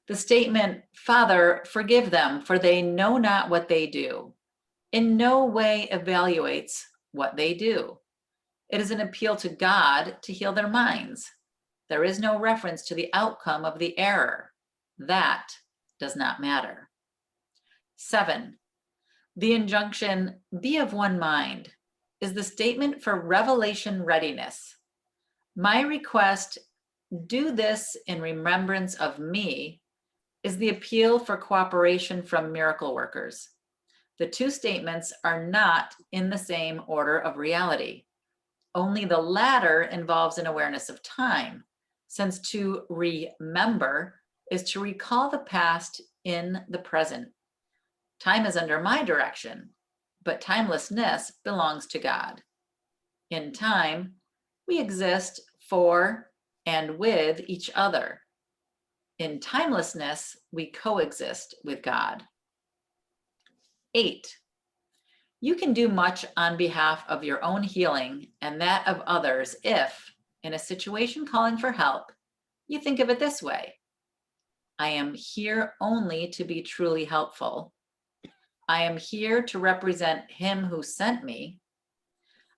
The statement, "Father, forgive them, for they know not what they do," in no way evaluates what they do. It is an appeal to God to heal their minds. There is no reference to the outcome of the error. That does not matter. 7, the injunction, "Be of one mind," is the statement for revelation readiness. My request, "Do this in remembrance of me," is the appeal for cooperation from miracle workers. The two statements are not in the same order of reality. Only the latter involves an awareness of time, since to remember is to recall the past in the present. Time is under my direction, but timelessness belongs to God. In time, we exist for and with each other. In timelessness, we coexist with God. 8, you can do much on behalf of your own healing and that of others if, in a situation calling for help, you think of it this way: I am here only to be truly helpful. I am here to represent Him who sent me.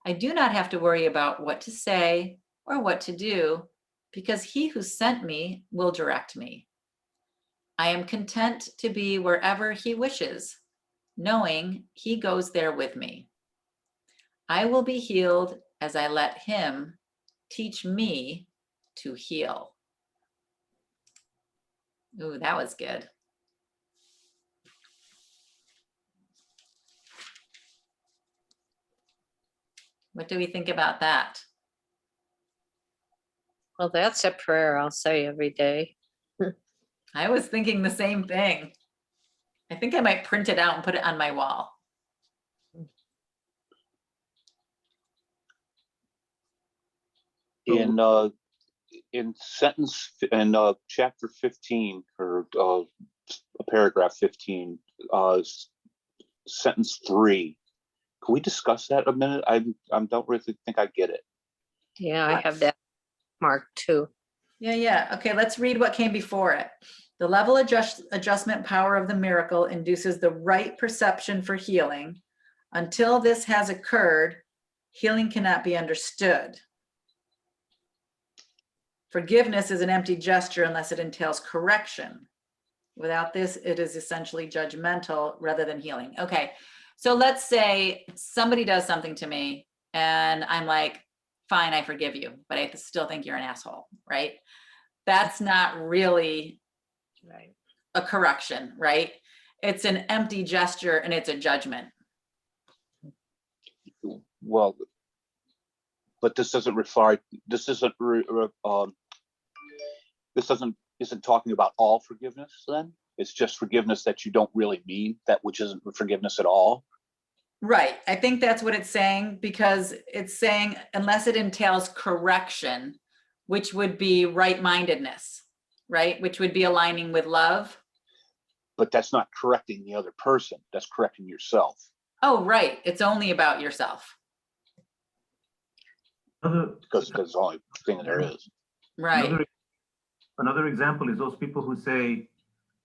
I do not have to worry about what to say or what to do because he who sent me will direct me. I am content to be wherever he wishes, knowing he goes there with me. I will be healed as I let him teach me to heal. Ooh, that was good. What do we think about that? Well, that's a prayer I'll say every day. I was thinking the same thing. I think I might print it out and put it on my wall. In chapter 15 or paragraph 15, sentence 3, can we discuss that a minute? I don't really think I get it. Yeah, I have that marked too. Yeah. Okay, let's read what came before it. The level adjustment power of the miracle induces the right perception for healing. Until this has occurred, healing cannot be understood. Forgiveness is an empty gesture unless it entails correction. Without this, it is essentially judgmental rather than healing. Okay, so let's say somebody does something to me and I'm like, fine, I forgive you, but I still think you're an asshole, right? That's not really a correction, right? It's an empty gesture and it's a judgment. Well, but this doesn't refer. This isn't. Isn't talking about all forgiveness. Then it's just forgiveness that you don't really mean, that which isn't forgiveness at all. Right. I think that's what it's saying, because it's saying unless it entails correction, which would be right-mindedness, right? Which would be aligning with love. But that's not correcting the other person. That's correcting yourself. Oh, right. It's only about yourself. Because it's the only thing there is. Right. Another example is those people who say,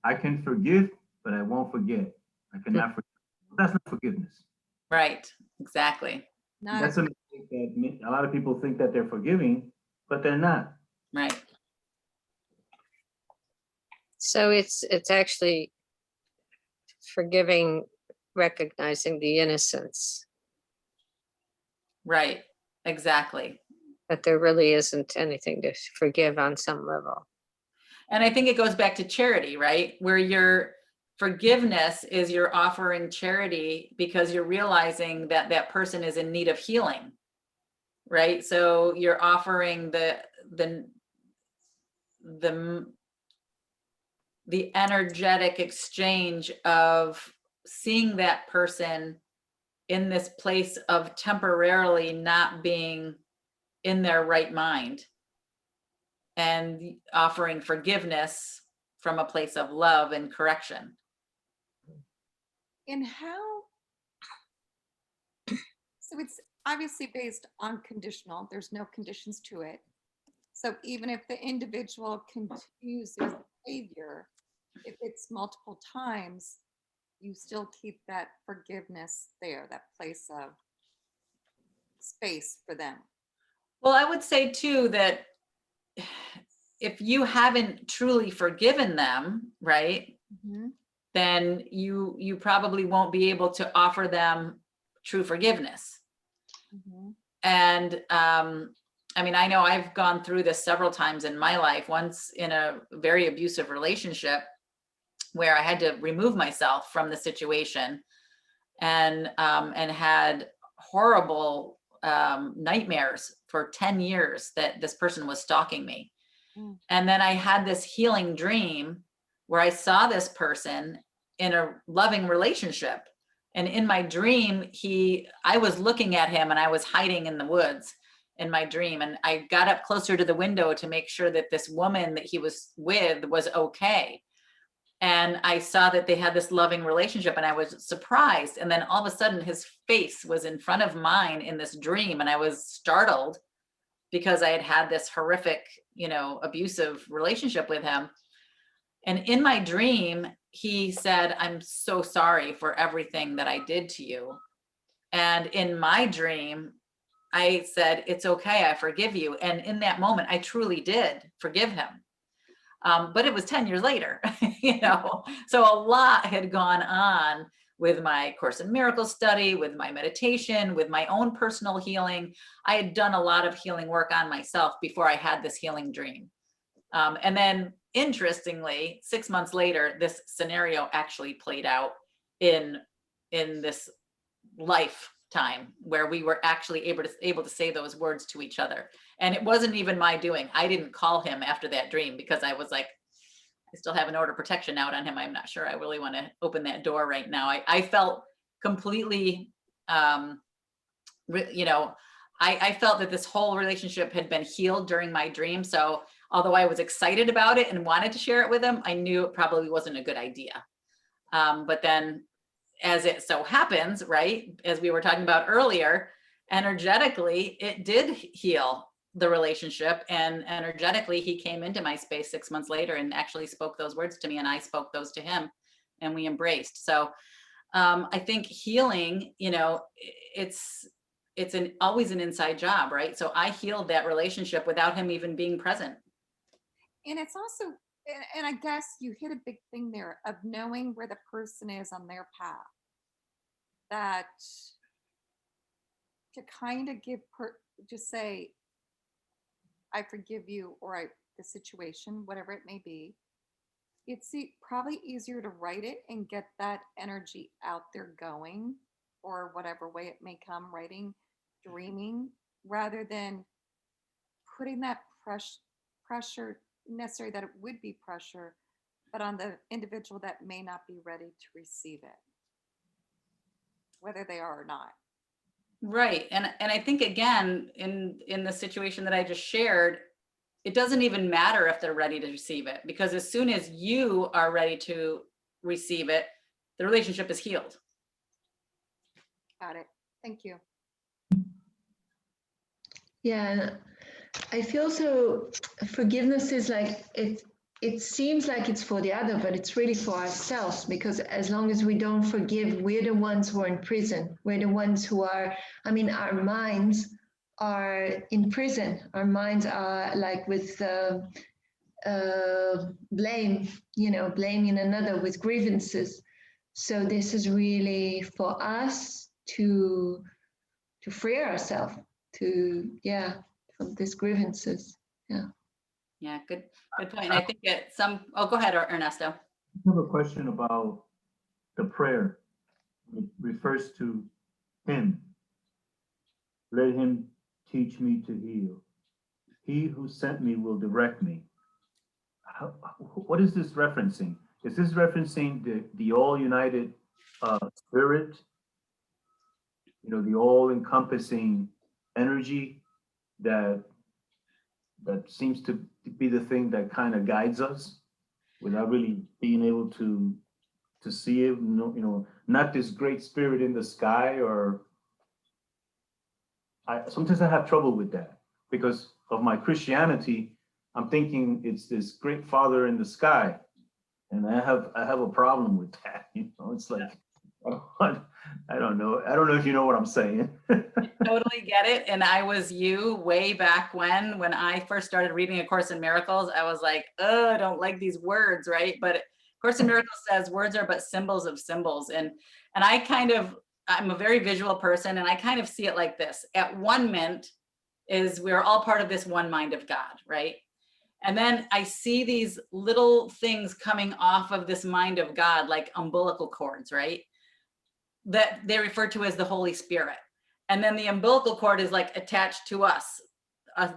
I can forgive, but I won't forget. I cannot forget. That's not forgiveness. Right. Exactly. That's a mistake that a lot of people think that they're forgiving, but they're not. Right. So it's actually forgiving, recognizing the innocence, Right. Exactly. that there really isn't anything to forgive on some level. And I think it goes back to charity, right? Where your forgiveness is you're offering charity because you're realizing that that person is in need of healing, right? So you're offering the energetic exchange of seeing that person in this place of temporarily not being in their right mind, and offering forgiveness from a place of love and correction. And how, so it's obviously based on conditional, there's no conditions to it. So even if the individual continues their behavior, if it's multiple times, you still keep that forgiveness there, that place of space for them. Well, I would say too that if you haven't truly forgiven them, right, then you probably won't be able to offer them true forgiveness. And I mean, I know I've gone through this several times in my life. Once in a very abusive relationship where I had to remove myself from the situation, and had horrible nightmares for 10 years that this person was stalking me. And then I had this healing dream where I saw this person in a loving relationship. And in my dream, I was looking at him and I was hiding in the woods in my dream. And I got up closer to the window to make sure that this woman that he was with was okay. And I saw that they had this loving relationship and I was surprised. And then all of a sudden his face was in front of mine in this dream. And I was startled because I had had this horrific, abusive relationship with him. And in my dream, he said, I'm so sorry for everything that I did to you. And in my dream, I said, it's okay, I forgive you. And in that moment, I truly did forgive him. But it was 10 years later, you know, so a lot had gone on with my Course in Miracles study, with my meditation, with my own personal healing. I had done a lot of healing work on myself before I had this healing dream. And then interestingly, 6 months later, this scenario actually played out in this lifetime where we were actually able to say those words to each other. And it wasn't even my doing. I didn't call him after that dream because I was like, I still have an order of protection out on him. I'm not sure I really want to open that door right now. I felt completely, you know, I felt that this whole relationship had been healed during my dream. So although I was excited about it and wanted to share it with him, I knew it probably wasn't a good idea. But then as it so happens, right, as we were talking about earlier, energetically, it did heal the relationship, and energetically, he came into my space 6 months later and actually spoke those words to me, and I spoke those to him, and we embraced. So I think healing, you know, it's always an inside job, right? So I healed that relationship without him even being present. And it's also, and I guess you hit a big thing there of knowing where the person is on their path. That to kind of just say, I forgive you, or the situation, whatever it may be. It's probably easier to write it and get that energy out there going, or whatever way it may come, writing, dreaming, rather than putting that pressure necessary that it would be pressure, but on the individual that may not be ready to receive it, whether they are or not. Right. And I think, again, in the situation that I just shared, it doesn't even matter if they're ready to receive it, because as soon as you are ready to receive it, the relationship is healed. Got it. Thank you. Yeah, I feel so. Forgiveness is like it seems like it's for the other, but it's really for ourselves, because as long as we don't forgive, we're the ones who are in prison. We're the ones who are, I mean, our minds are in prison. Our minds are like with blame, you know, blaming another with grievances. So this is really for us to free ourselves from these grievances. Yeah, good point. And I think go ahead, Ernesto. I have a question about the prayer. It refers to him. Let him teach me to heal. He who sent me will direct me. What is this referencing? Is this referencing the all-united spirit? You know, the all-encompassing energy that seems to be the thing that kind of guides us without really being able to see it, you know, not this great spirit in the sky. Or sometimes I have trouble with that because of my Christianity. I'm thinking it's this great Father in the sky, and I have a problem with that. You know, it's like, I don't know if you know what I'm saying. Totally get it. And I was you way back when I first started reading A Course in Miracles. I was like, oh, I don't like these words, right? But Course in Miracles says words are but symbols of symbols. And I'm a very visual person, and I kind of see it like this. At one mint is we're all part of this one mind of God, right? And then I see these little things coming off of this mind of God, like umbilical cords, right? That they refer to as the Holy Spirit. And then the umbilical cord is like attached to us,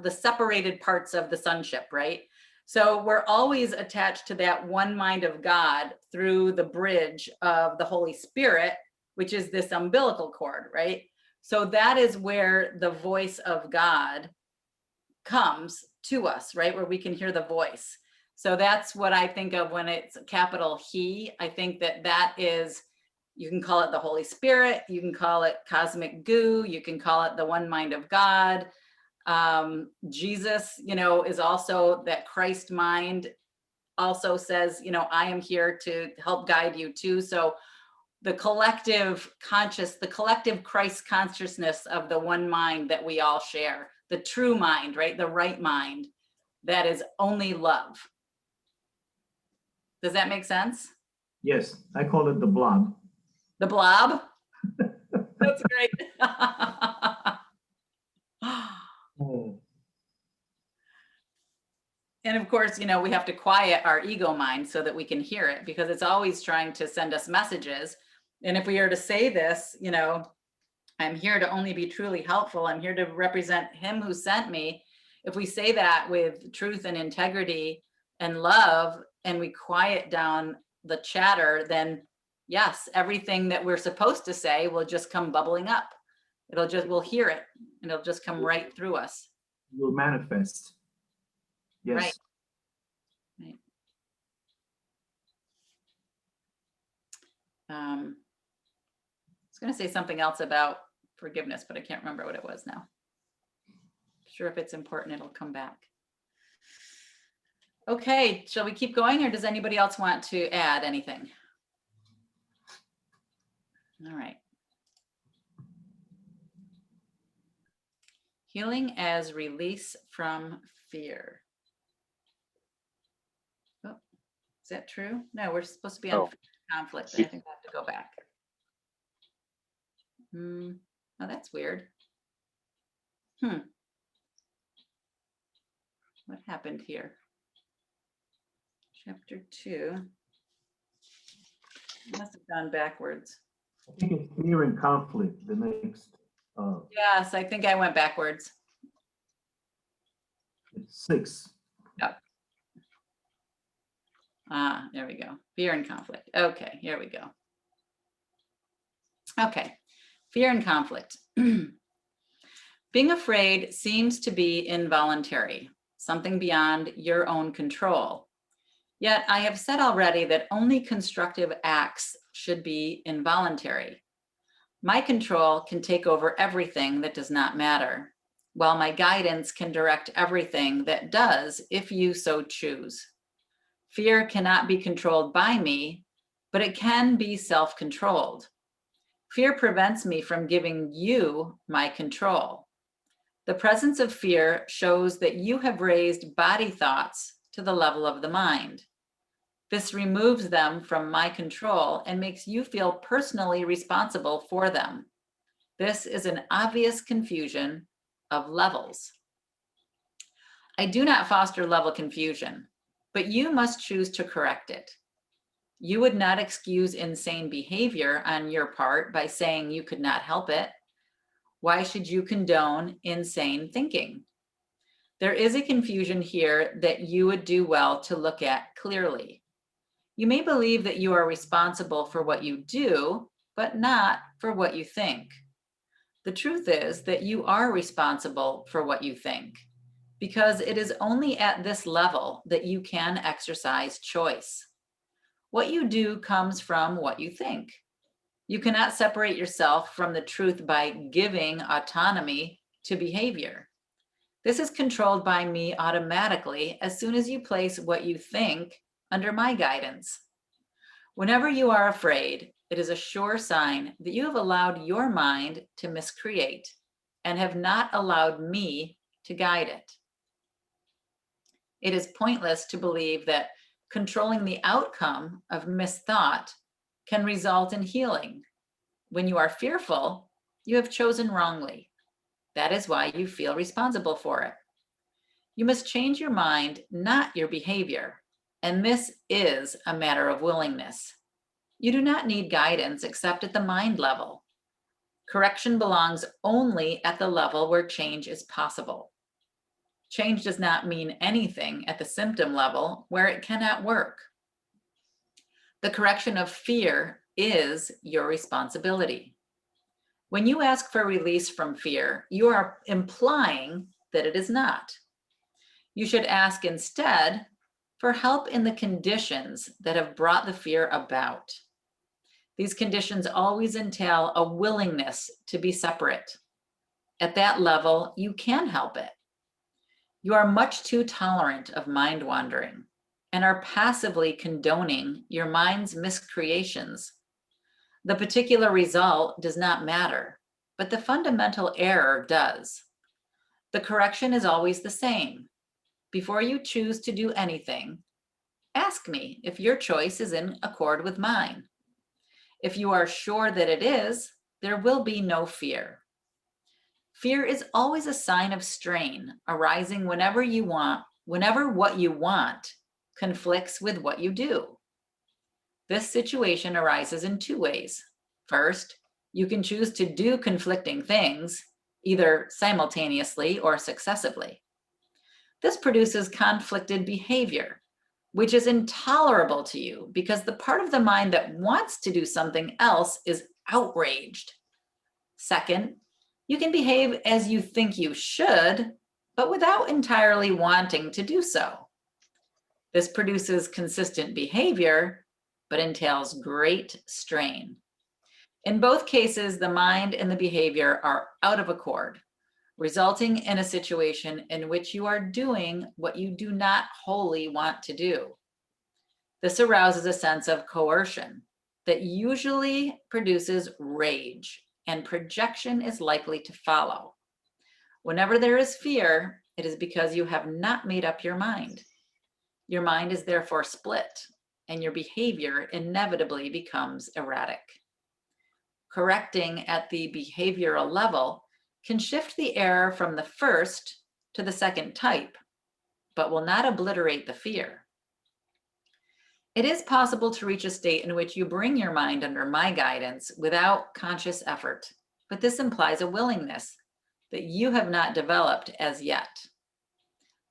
the separated parts of the sonship, right? So we're always attached to that one mind of God through the bridge of the Holy Spirit, which is this umbilical cord, right? So that is where the voice of God comes to us, right? Where we can hear the voice. So that's what I think of when it's capital He. I think that is, you can call it the Holy Spirit, you can call it cosmic goo, you can call it the one mind of God. Jesus, you know, is also that Christ mind, also says, you know, I am here to help guide you too. So the collective the collective Christ consciousness of the one mind that we all share, the true mind, right? The right mind that is only love. Does that make sense? Yes, I call it the blob. The blob? That's great. Oh. And of course, you know, we have to quiet our ego mind so that we can hear it, because it's always trying to send us messages. And if we are to say this, you know, I'm here to only be truly helpful, I'm here to represent him who sent me. If we say that with truth and integrity and love, and we quiet down the chatter, then yes, everything that we're supposed to say will just come bubbling up. We'll hear it, and it'll just come right through us. Will manifest. Yes. Right. Right. I was going to say something else about forgiveness, but I can't remember what it was now. Sure, if it's important, it'll come back. Okay, shall we keep going, or does anybody else want to add anything? All right. Healing as release from fear. Oh, is that true? No, we're supposed to be on conflict. I think I have to go back. Oh, that's weird. What happened here? Chapter 2. Must have gone backwards. I think it's fear and conflict, the next. Yes, I think I went backwards. It's 6. Yep. Ah, there we go. Fear and conflict. Okay, here we go. Okay, fear and conflict. Being afraid seems to be involuntary, something beyond your own control. Yet I have said already that only constructive acts should be involuntary. My control can take over everything that does not matter, while my guidance can direct everything that does, if you so choose. Fear cannot be controlled by me, but it can be self-controlled. Fear prevents me from giving you my control. The presence of fear shows that you have raised body thoughts to the level of the mind. This removes them from my control and makes you feel personally responsible for them. This is an obvious confusion of levels. I do not foster level confusion, but you must choose to correct it. You would not excuse insane behavior on your part by saying you could not help it. Why should you condone insane thinking? There is a confusion here that you would do well to look at clearly. You may believe that you are responsible for what you do, but not for what you think. The truth is that you are responsible for what you think, because it is only at this level that you can exercise choice. What you do comes from what you think. You cannot separate yourself from the truth by giving autonomy to behavior. This is controlled by me automatically as soon as you place what you think under my guidance. Whenever you are afraid, it is a sure sign that you have allowed your mind to miscreate and have not allowed me to guide it. It is pointless to believe that controlling the outcome of misthought can result in healing. When you are fearful, you have chosen wrongly. That is why you feel responsible for it. You must change your mind, not your behavior. And this is a matter of willingness. You do not need guidance except at the mind level. Correction belongs only at the level where change is possible. Change does not mean anything at the symptom level where it cannot work. The correction of fear is your responsibility. When you ask for release from fear, you are implying that it is not. You should ask instead for help in the conditions that have brought the fear about. These conditions always entail a willingness to be separate. At that level, you can help it. You are much too tolerant of mind wandering and are passively condoning your mind's miscreations. The particular result does not matter, but the fundamental error does. The correction is always the same. Before you choose to do anything, ask me if your choice is in accord with mine. If you are sure that it is, there will be no fear. Fear is always a sign of strain arising whenever what you want conflicts with what you do. This situation arises in two ways. First, you can choose to do conflicting things, either simultaneously or successively. This produces conflicted behavior, which is intolerable to you because the part of the mind that wants to do something else is outraged. Second, you can behave as you think you should, but without entirely wanting to do so. This produces consistent behavior, but entails great strain. In both cases, the mind and the behavior are out of accord, resulting in a situation in which you are doing what you do not wholly want to do. This arouses a sense of coercion that usually produces rage, and projection is likely to follow. Whenever there is fear, it is because you have not made up your mind. Your mind is therefore split, and your behavior inevitably becomes erratic. Correcting at the behavioral level can shift the error from the first to the second type, but will not obliterate the fear. It is possible to reach a state in which you bring your mind under my guidance without conscious effort, but this implies a willingness that you have not developed as yet.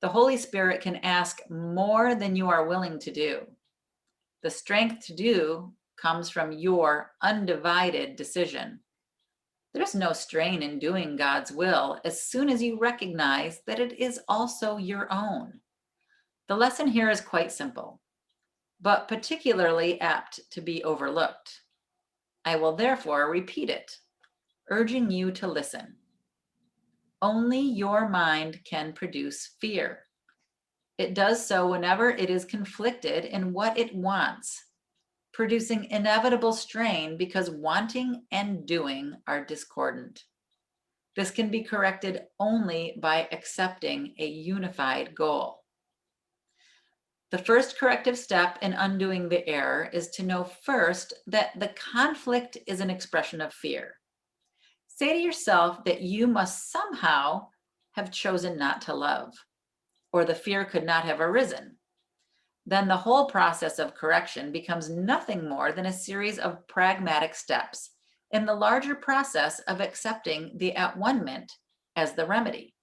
The Holy Spirit can ask more than you are willing to do. The strength to do comes from your undivided decision. There's no strain in doing God's will as soon as you recognize that it is also your own. The lesson here is quite simple, but particularly apt to be overlooked. I will therefore repeat it, urging you to listen. Only your mind can produce fear. It does so whenever it is conflicted in what it wants, producing inevitable strain because wanting and doing are discordant. This can be corrected only by accepting a unified goal. The first corrective step in undoing the error is to know first that the conflict is an expression of fear. Say to yourself that you must somehow have chosen not to love, or the fear could not have arisen. Then the whole process of correction becomes nothing more than a series of pragmatic steps in the larger process of accepting the at-one-ment as the remedy.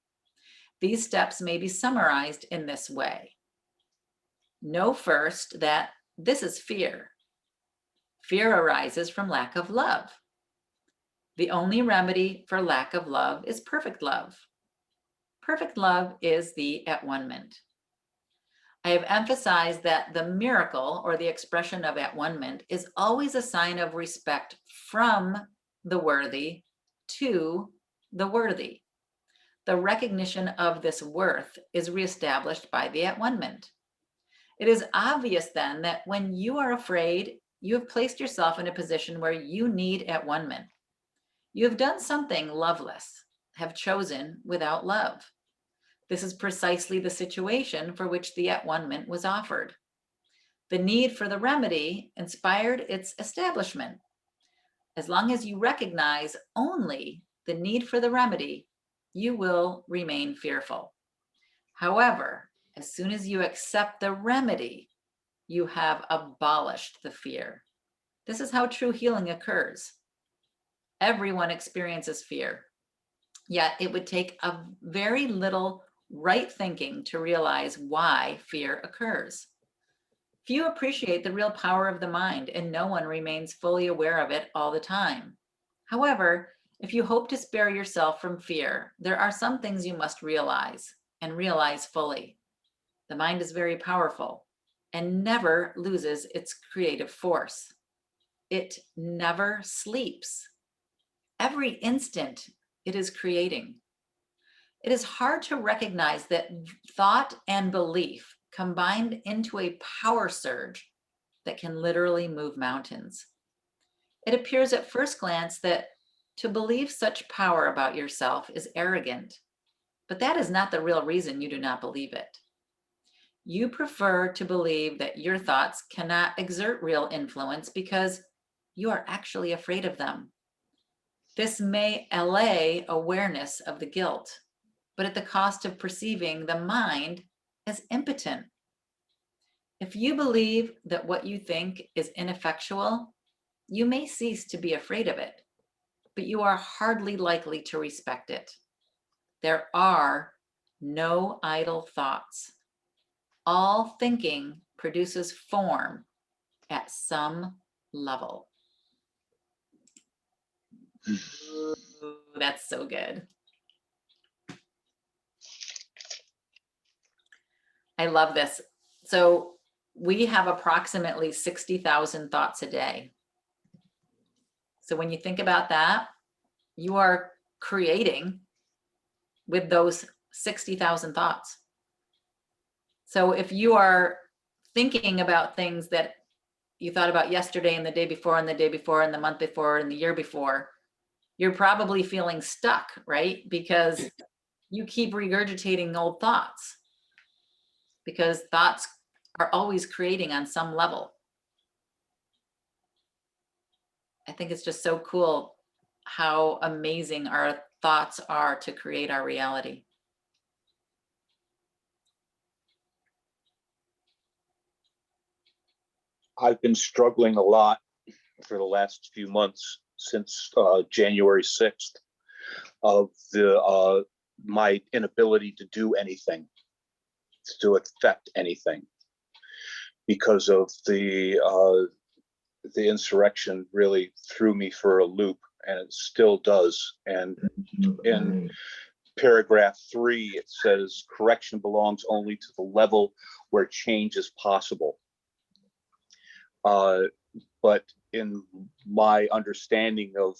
These steps may be summarized in this way. Know first that this is fear. Fear arises from lack of love. The only remedy for lack of love is perfect love. Perfect love is the at-one-ment. I have emphasized that the miracle or the expression of at-one-ment is always a sign of respect from the worthy to the worthy. The recognition of this worth is reestablished by the at-one-ment. It is obvious then that when you are afraid, you have placed yourself in a position where you need at-one-ment. You have done something loveless, have chosen without love. This is precisely the situation for which the at-one-ment was offered. The need for the remedy inspired its establishment. As long as you recognize only the need for the remedy, you will remain fearful. However, as soon as you accept the remedy, you have abolished the fear. This is how true healing occurs. Everyone experiences fear, yet it would take a very little right thinking to realize why fear occurs. Few appreciate the real power of the mind, and no one remains fully aware of it all the time. However, if you hope to spare yourself from fear, there are some things you must realize, and realize fully. The mind is very powerful and never loses its creative force. It never sleeps. Every instant it is creating. It is hard to recognize that thought and belief combined into a power surge that can literally move mountains. It appears at first glance that to believe such power about yourself is arrogant, but that is not the real reason you do not believe it. You prefer to believe that your thoughts cannot exert real influence because you are actually afraid of them. This may allay awareness of the guilt, but at the cost of perceiving the mind as impotent. If you believe that what you think is ineffectual, you may cease to be afraid of it, but you are hardly likely to respect it. There are no idle thoughts. All thinking produces form at some level. Ooh, that's so good. I love this. So we have approximately 60,000 thoughts a day. So when you think about that, you are creating with those 60,000 thoughts. So if you are thinking about things that you thought about yesterday and the day before and the day before and the month before and the year before, you're probably feeling stuck, right? Because you keep regurgitating old thoughts, because thoughts are always creating on some level. I think it's just so cool how amazing our thoughts are to create our reality. I've been struggling a lot for the last few months since January 6th of the my inability to do anything, to affect anything, because of the insurrection really threw me for a loop, and it still does. And in paragraph 3, it says correction belongs only to the level where change is possible. But in my understanding of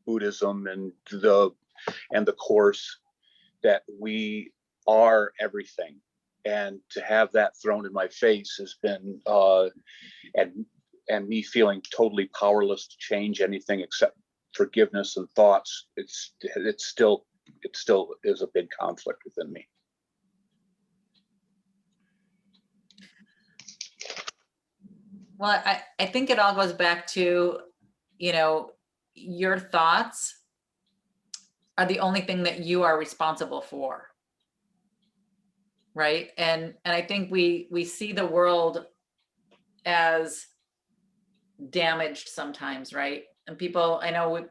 Buddhism and the course, that we are everything, and to have that thrown in my face has been and me feeling totally powerless to change anything except forgiveness and thoughts. It still is a big conflict within me. Well, I think it all goes back to, your thoughts are the only thing that you are responsible for. Right. And I think we see the world as damaged sometimes, right? And people, I know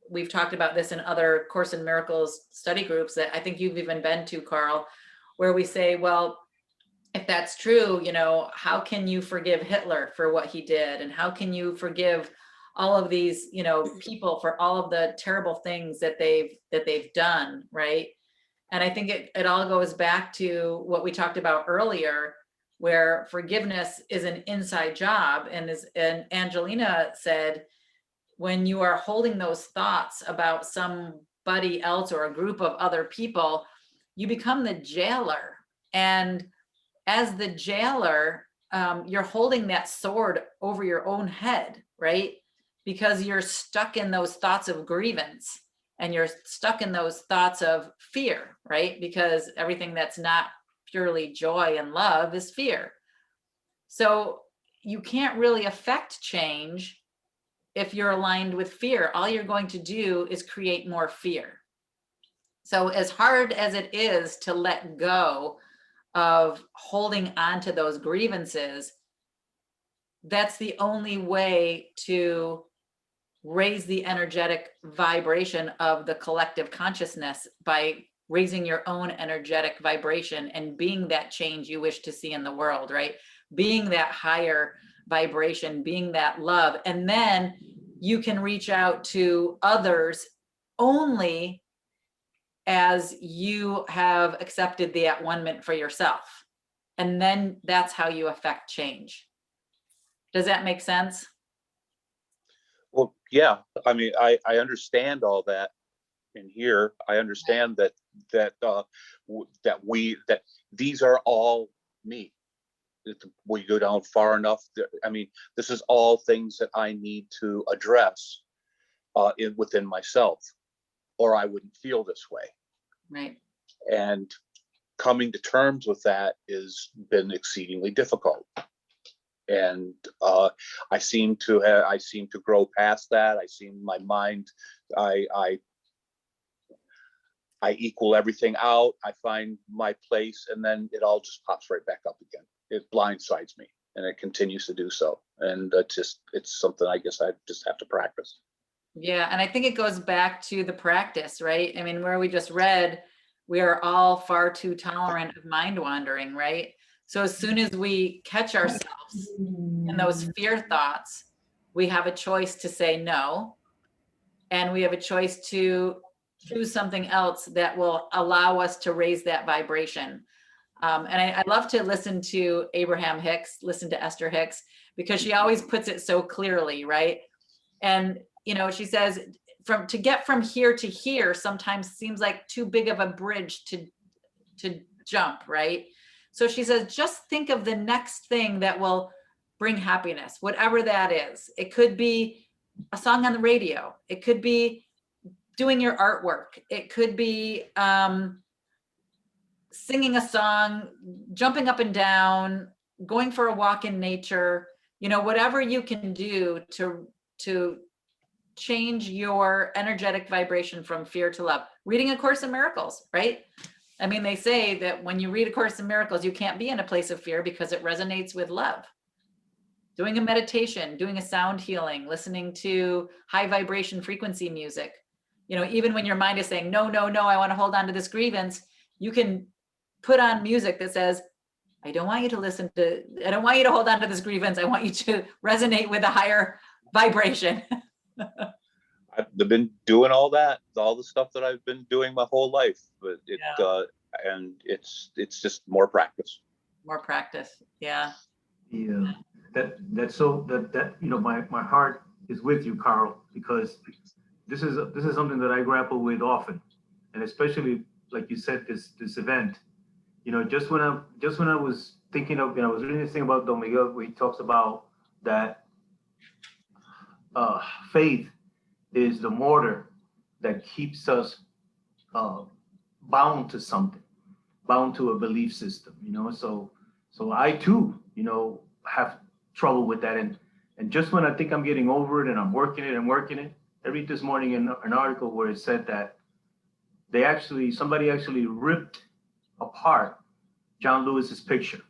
we've talked about this in other Course in Miracles study groups that I think you've even been to, Carl, where we say, well, if that's true, how can you forgive Hitler for what he did? And how can you forgive all of these, people for all of the terrible things that they've done, right? And I think it all goes back to what we talked about earlier, where forgiveness is an inside job. And Angelina said, when you are holding those thoughts about somebody else or a group of other people, you become the jailer. And as the jailer, you're holding that sword over your own head, right? Because you're stuck in those thoughts of grievance, and you're stuck in those thoughts of fear, right? Because everything that's not purely joy and love is fear. So you can't really affect change if you're aligned with fear. All you're going to do is create more fear. So as hard as it is to let go of holding on to those grievances, that's the only way to raise the energetic vibration of the collective consciousness, by raising your own energetic vibration and being that change you wish to see in the world, right? Being that higher vibration, being that love. And then you can reach out to others only as you have accepted the at-one-ment for yourself. And then that's how you affect change. Does that make sense? Well, yeah. I mean, I understand all that in here. I understand that these are all me. we go down far enough. I mean, this is all things that I need to address within myself, or I wouldn't feel this way. Right. And coming to terms with that has been exceedingly difficult. And I seem to grow past that. I seem my mind, I equal everything out. I find my place, and then it all just pops right back up again. It blindsides me, and it continues to do so. And it's something I guess I just have to practice. Yeah, and I think it goes back to the practice, right? I mean, where we just read, we are all far too tolerant of mind wandering, right? So as soon as we catch ourselves in those fear thoughts, we have a choice to say no, and we have a choice to choose something else that will allow us to raise that vibration. And I love to listen to Abraham Hicks, listen to Esther Hicks, because she always puts it so clearly, right? And you know, she says, to get from here to here sometimes seems like too big of a bridge to jump, right? So she says, just think of the next thing that will bring happiness, whatever that is. It could be a song on the radio. It could be doing your artwork. It could be singing a song, jumping up and down, going for a walk in nature, you know, whatever you can do to change your energetic vibration from fear to love. Reading A Course in Miracles, right? I mean, they say that when you read A Course in Miracles, you can't be in a place of fear because it resonates with love. Doing a meditation, doing a sound healing, listening to high vibration frequency music. You know, even when your mind is saying, no, no, no, I want to hold on to this grievance, you can put on music that says, I don't want you to hold on to this grievance. I want you to resonate with a higher vibration. I've been doing all the stuff that I've been doing my whole life, but and it's just more practice. More practice. Yeah. Yeah, that's so that you know, my heart is with you, Carl, because this is something that I grapple with often, and especially like you said, this event. You know, just when I was thinking of, you know, I was reading this thing about Don Miguel where he talks about that faith is the mortar that keeps us bound to something, bound to a belief system, you know. So I too, you know, have trouble with that. And just when I think I'm getting over it and I'm working it, I read this morning an article where it said that somebody actually ripped apart John Lewis's picture.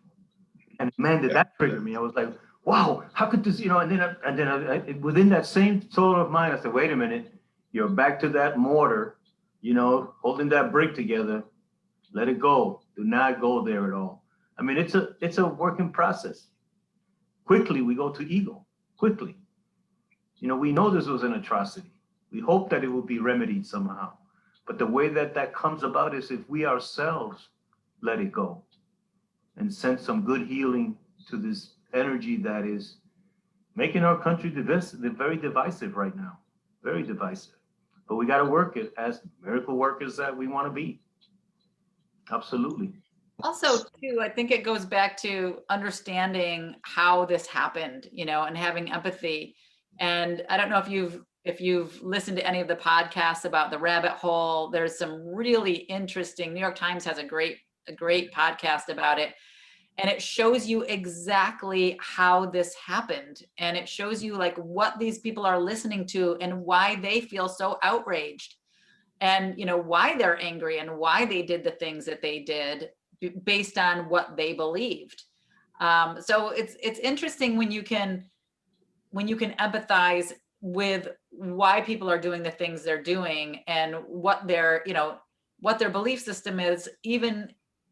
And man, did that trigger me. I was like, wow, how could this, you know, and then I, within that same sort of mind, I said, wait a minute, you're back to that mortar, you know, holding that brick together. Let it go. Do not go there at all. I mean, it's a working process. Quickly, we go to ego, quickly. You know, we know this was an atrocity. We hope that it will be remedied somehow. But the way that comes about is if we ourselves let it go and send some good healing to this energy that is making our country very divisive right now, very divisive. But we got to work it as miracle workers that we want to be. Absolutely. Also, too, I think it goes back to understanding how this happened, you know, and having empathy. And I don't know if you've listened to any of the podcasts about the rabbit hole. There's some really interesting. New York Times has a great podcast about it, and it shows you exactly how this happened, and it shows you like what these people are listening to and why they feel so outraged, and you know why they're angry and why they did the things that they did based on what they believed. So it's interesting when you can empathize with why people are doing the things they're doing and what their belief system is, even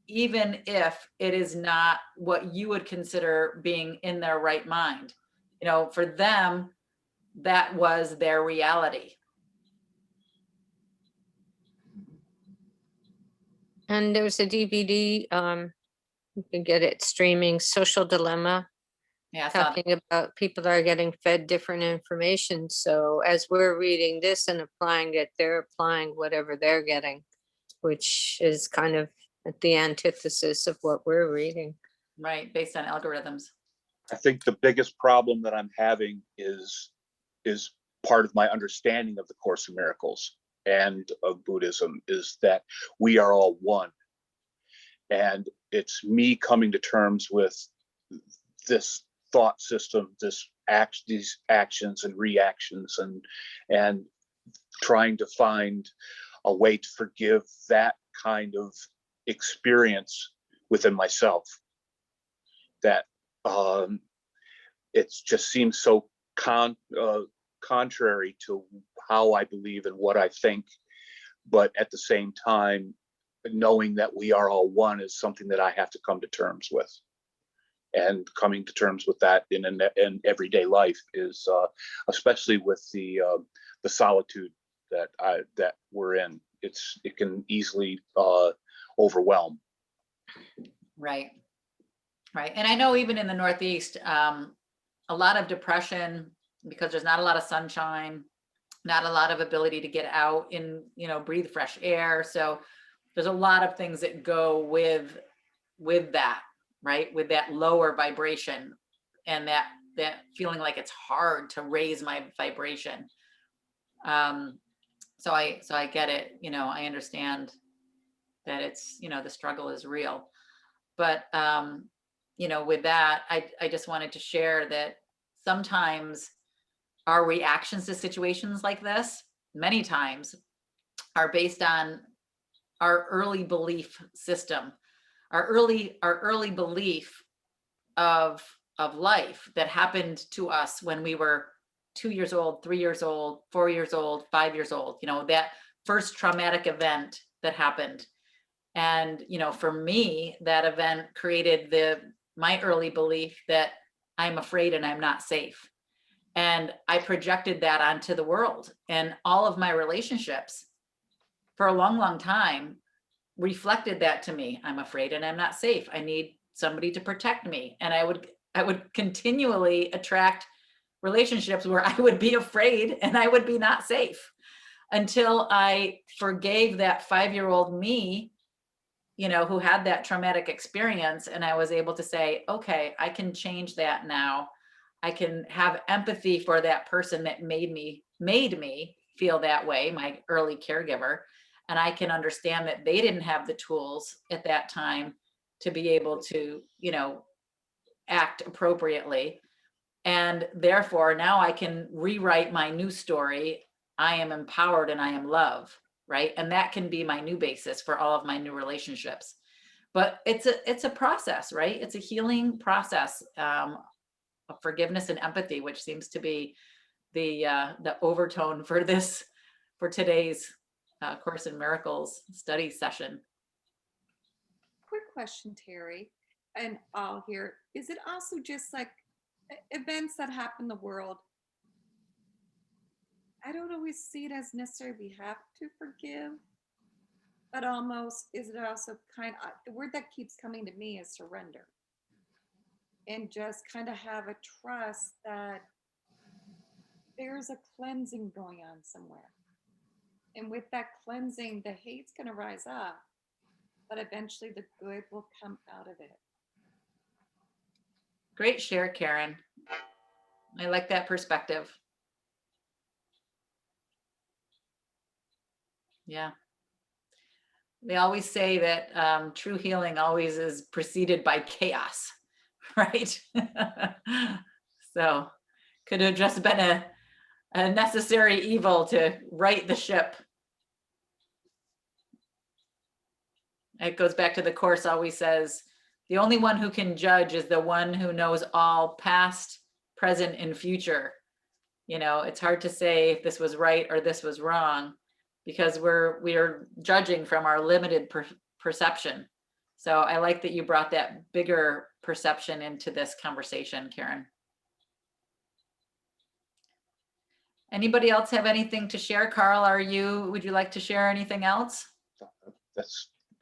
if it is not what you would consider being in their right mind. You know, for them, that was their reality. And there's a DVD, you can get it streaming, Social Dilemma, Yeah, I saw that. talking about people are getting fed different information. So as we're reading this and applying it, they're applying whatever they're getting, which is kind of at the antithesis of what we're reading. Right, based on algorithms. I think the biggest problem that I'm having is part of my understanding of the Course in Miracles and of Buddhism is that we are all one. And it's me coming to terms with this thought system, these actions and reactions, and trying to find a way to forgive that kind of experience within myself. That it just seems so contrary to how I believe and what I think, but at the same time, knowing that we are all one is something that I have to come to terms with. And coming to terms with that in everyday life is, especially with the solitude that we're in, it can easily overwhelm. Right. Right. And I know even in the Northeast, a lot of depression because there's not a lot of sunshine, not a lot of ability to get out and, breathe fresh air. So there's a lot of things that go with that, right? With that lower vibration and that feeling like it's hard to raise my vibration. So I get it. I understand that it's, the struggle is real. But, with that, I just wanted to share that sometimes our reactions to situations like this, many times, are based on our early belief system, our early belief of life that happened to us when we were 2 years old, 3 years old, 4 years old, 5 years old, that first traumatic event that happened. And, for me, that event created my early belief that I'm afraid and I'm not safe. And I projected that onto the world, and all of my relationships for a long, long time reflected that to me. I'm afraid and I'm not safe. I need somebody to protect me. And I would continually attract relationships where I would be afraid and I would be not safe until I forgave that 5-year-old me, who had that traumatic experience. And I was able to say, okay, I can change that now. I can have empathy for that person that made me feel that way, my early caregiver. And I can understand that they didn't have the tools at that time to be able to, act appropriately. And therefore, now I can rewrite my new story. I am empowered and I am love, right? And that can be my new basis for all of my new relationships. But it's a process, right? It's a healing process of forgiveness and empathy, which seems to be the overtone for today's Course in Miracles study session. Quick question, Terry, and all here. Is it also just like events that happen in the world? I don't always see it as necessarily we have to forgive, but almost, is it also the word that keeps coming to me is surrender. And just kind of have a trust that there's a cleansing going on somewhere. And with that cleansing, the hate's going to rise up, but eventually the good will come out of it. Great share, Karen. I like that perspective. Yeah. They always say that true healing always is preceded by chaos, right? So could have just been a necessary evil to right the ship. It goes back to the Course always says, the only one who can judge is the one who knows all past, present, and future. It's hard to say if this was right or this was wrong because we are judging from our limited perception. So I like that you brought that bigger perception into this conversation, Karen. Anybody else have anything to share? Carl, would you like to share anything else?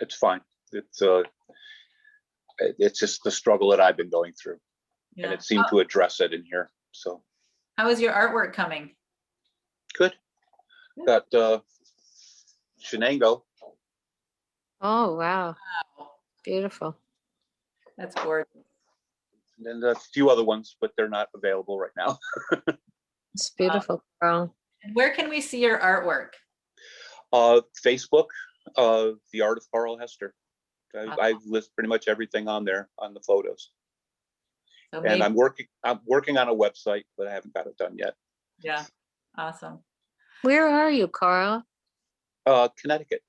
It's fine. It's just the struggle that I've been going through, and it seemed to address it in here. So how is your artwork coming? Good. Got Shenango. Oh, wow. Beautiful. That's gorgeous. And then a few other ones, but they're not available right now. It's beautiful, Carl. And where can we see your artwork? Facebook, The Art of Carl Hester. I list pretty much everything on there on the photos. So And maybe, I'm working on a website, but I haven't got it done yet. yeah, awesome. Where are you, Carl? Connecticut,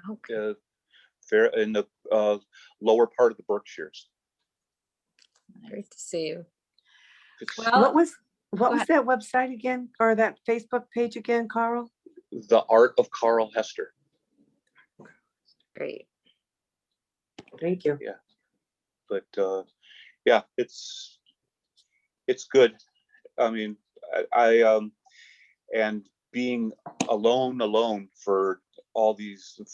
Okay. fair in the lower part of the Berkshires. Great to see you. Well, What was go ahead. that website again, or that Facebook page again, Carl? The Art of Carl Hester. Great. Thank you. But yeah, it's good. I mean, I and being alone for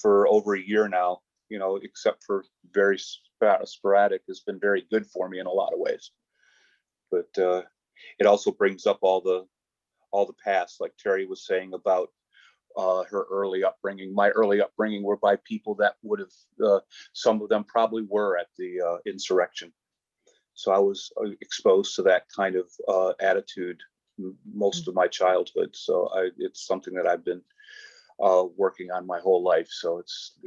for over a year now, you know, except for very sporadic, has been very good for me in a lot of ways. But it also brings up all the past, like Terry was saying about her early upbringing. My early upbringing were by people that would have, some of them probably were at the insurrection. So I was exposed to that kind of attitude most of my childhood. So it's something that I've been working on my whole life. So it's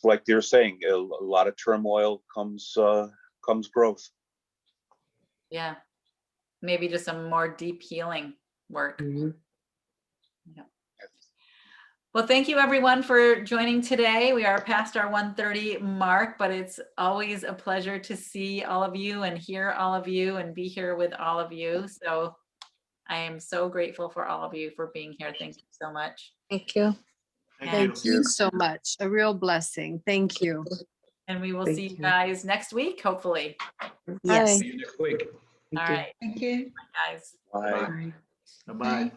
like they're saying, a lot of turmoil comes growth. Yeah, maybe just some more deep healing work. Mhm. Yeah. Well, thank you everyone for joining today. We are past our 1:30 mark, but it's always a pleasure to see all of you and hear all of you and be here with all of you. So I am so grateful for all of you for being here. Thank you so much. Thank you. Thank you. you so much. A real blessing. Thank you. And we will Thank see you you. guys next week, hopefully. Yes. See you next week. All Thank you. right, Thank you. guys. Bye. Bye. Bye-bye. Bye.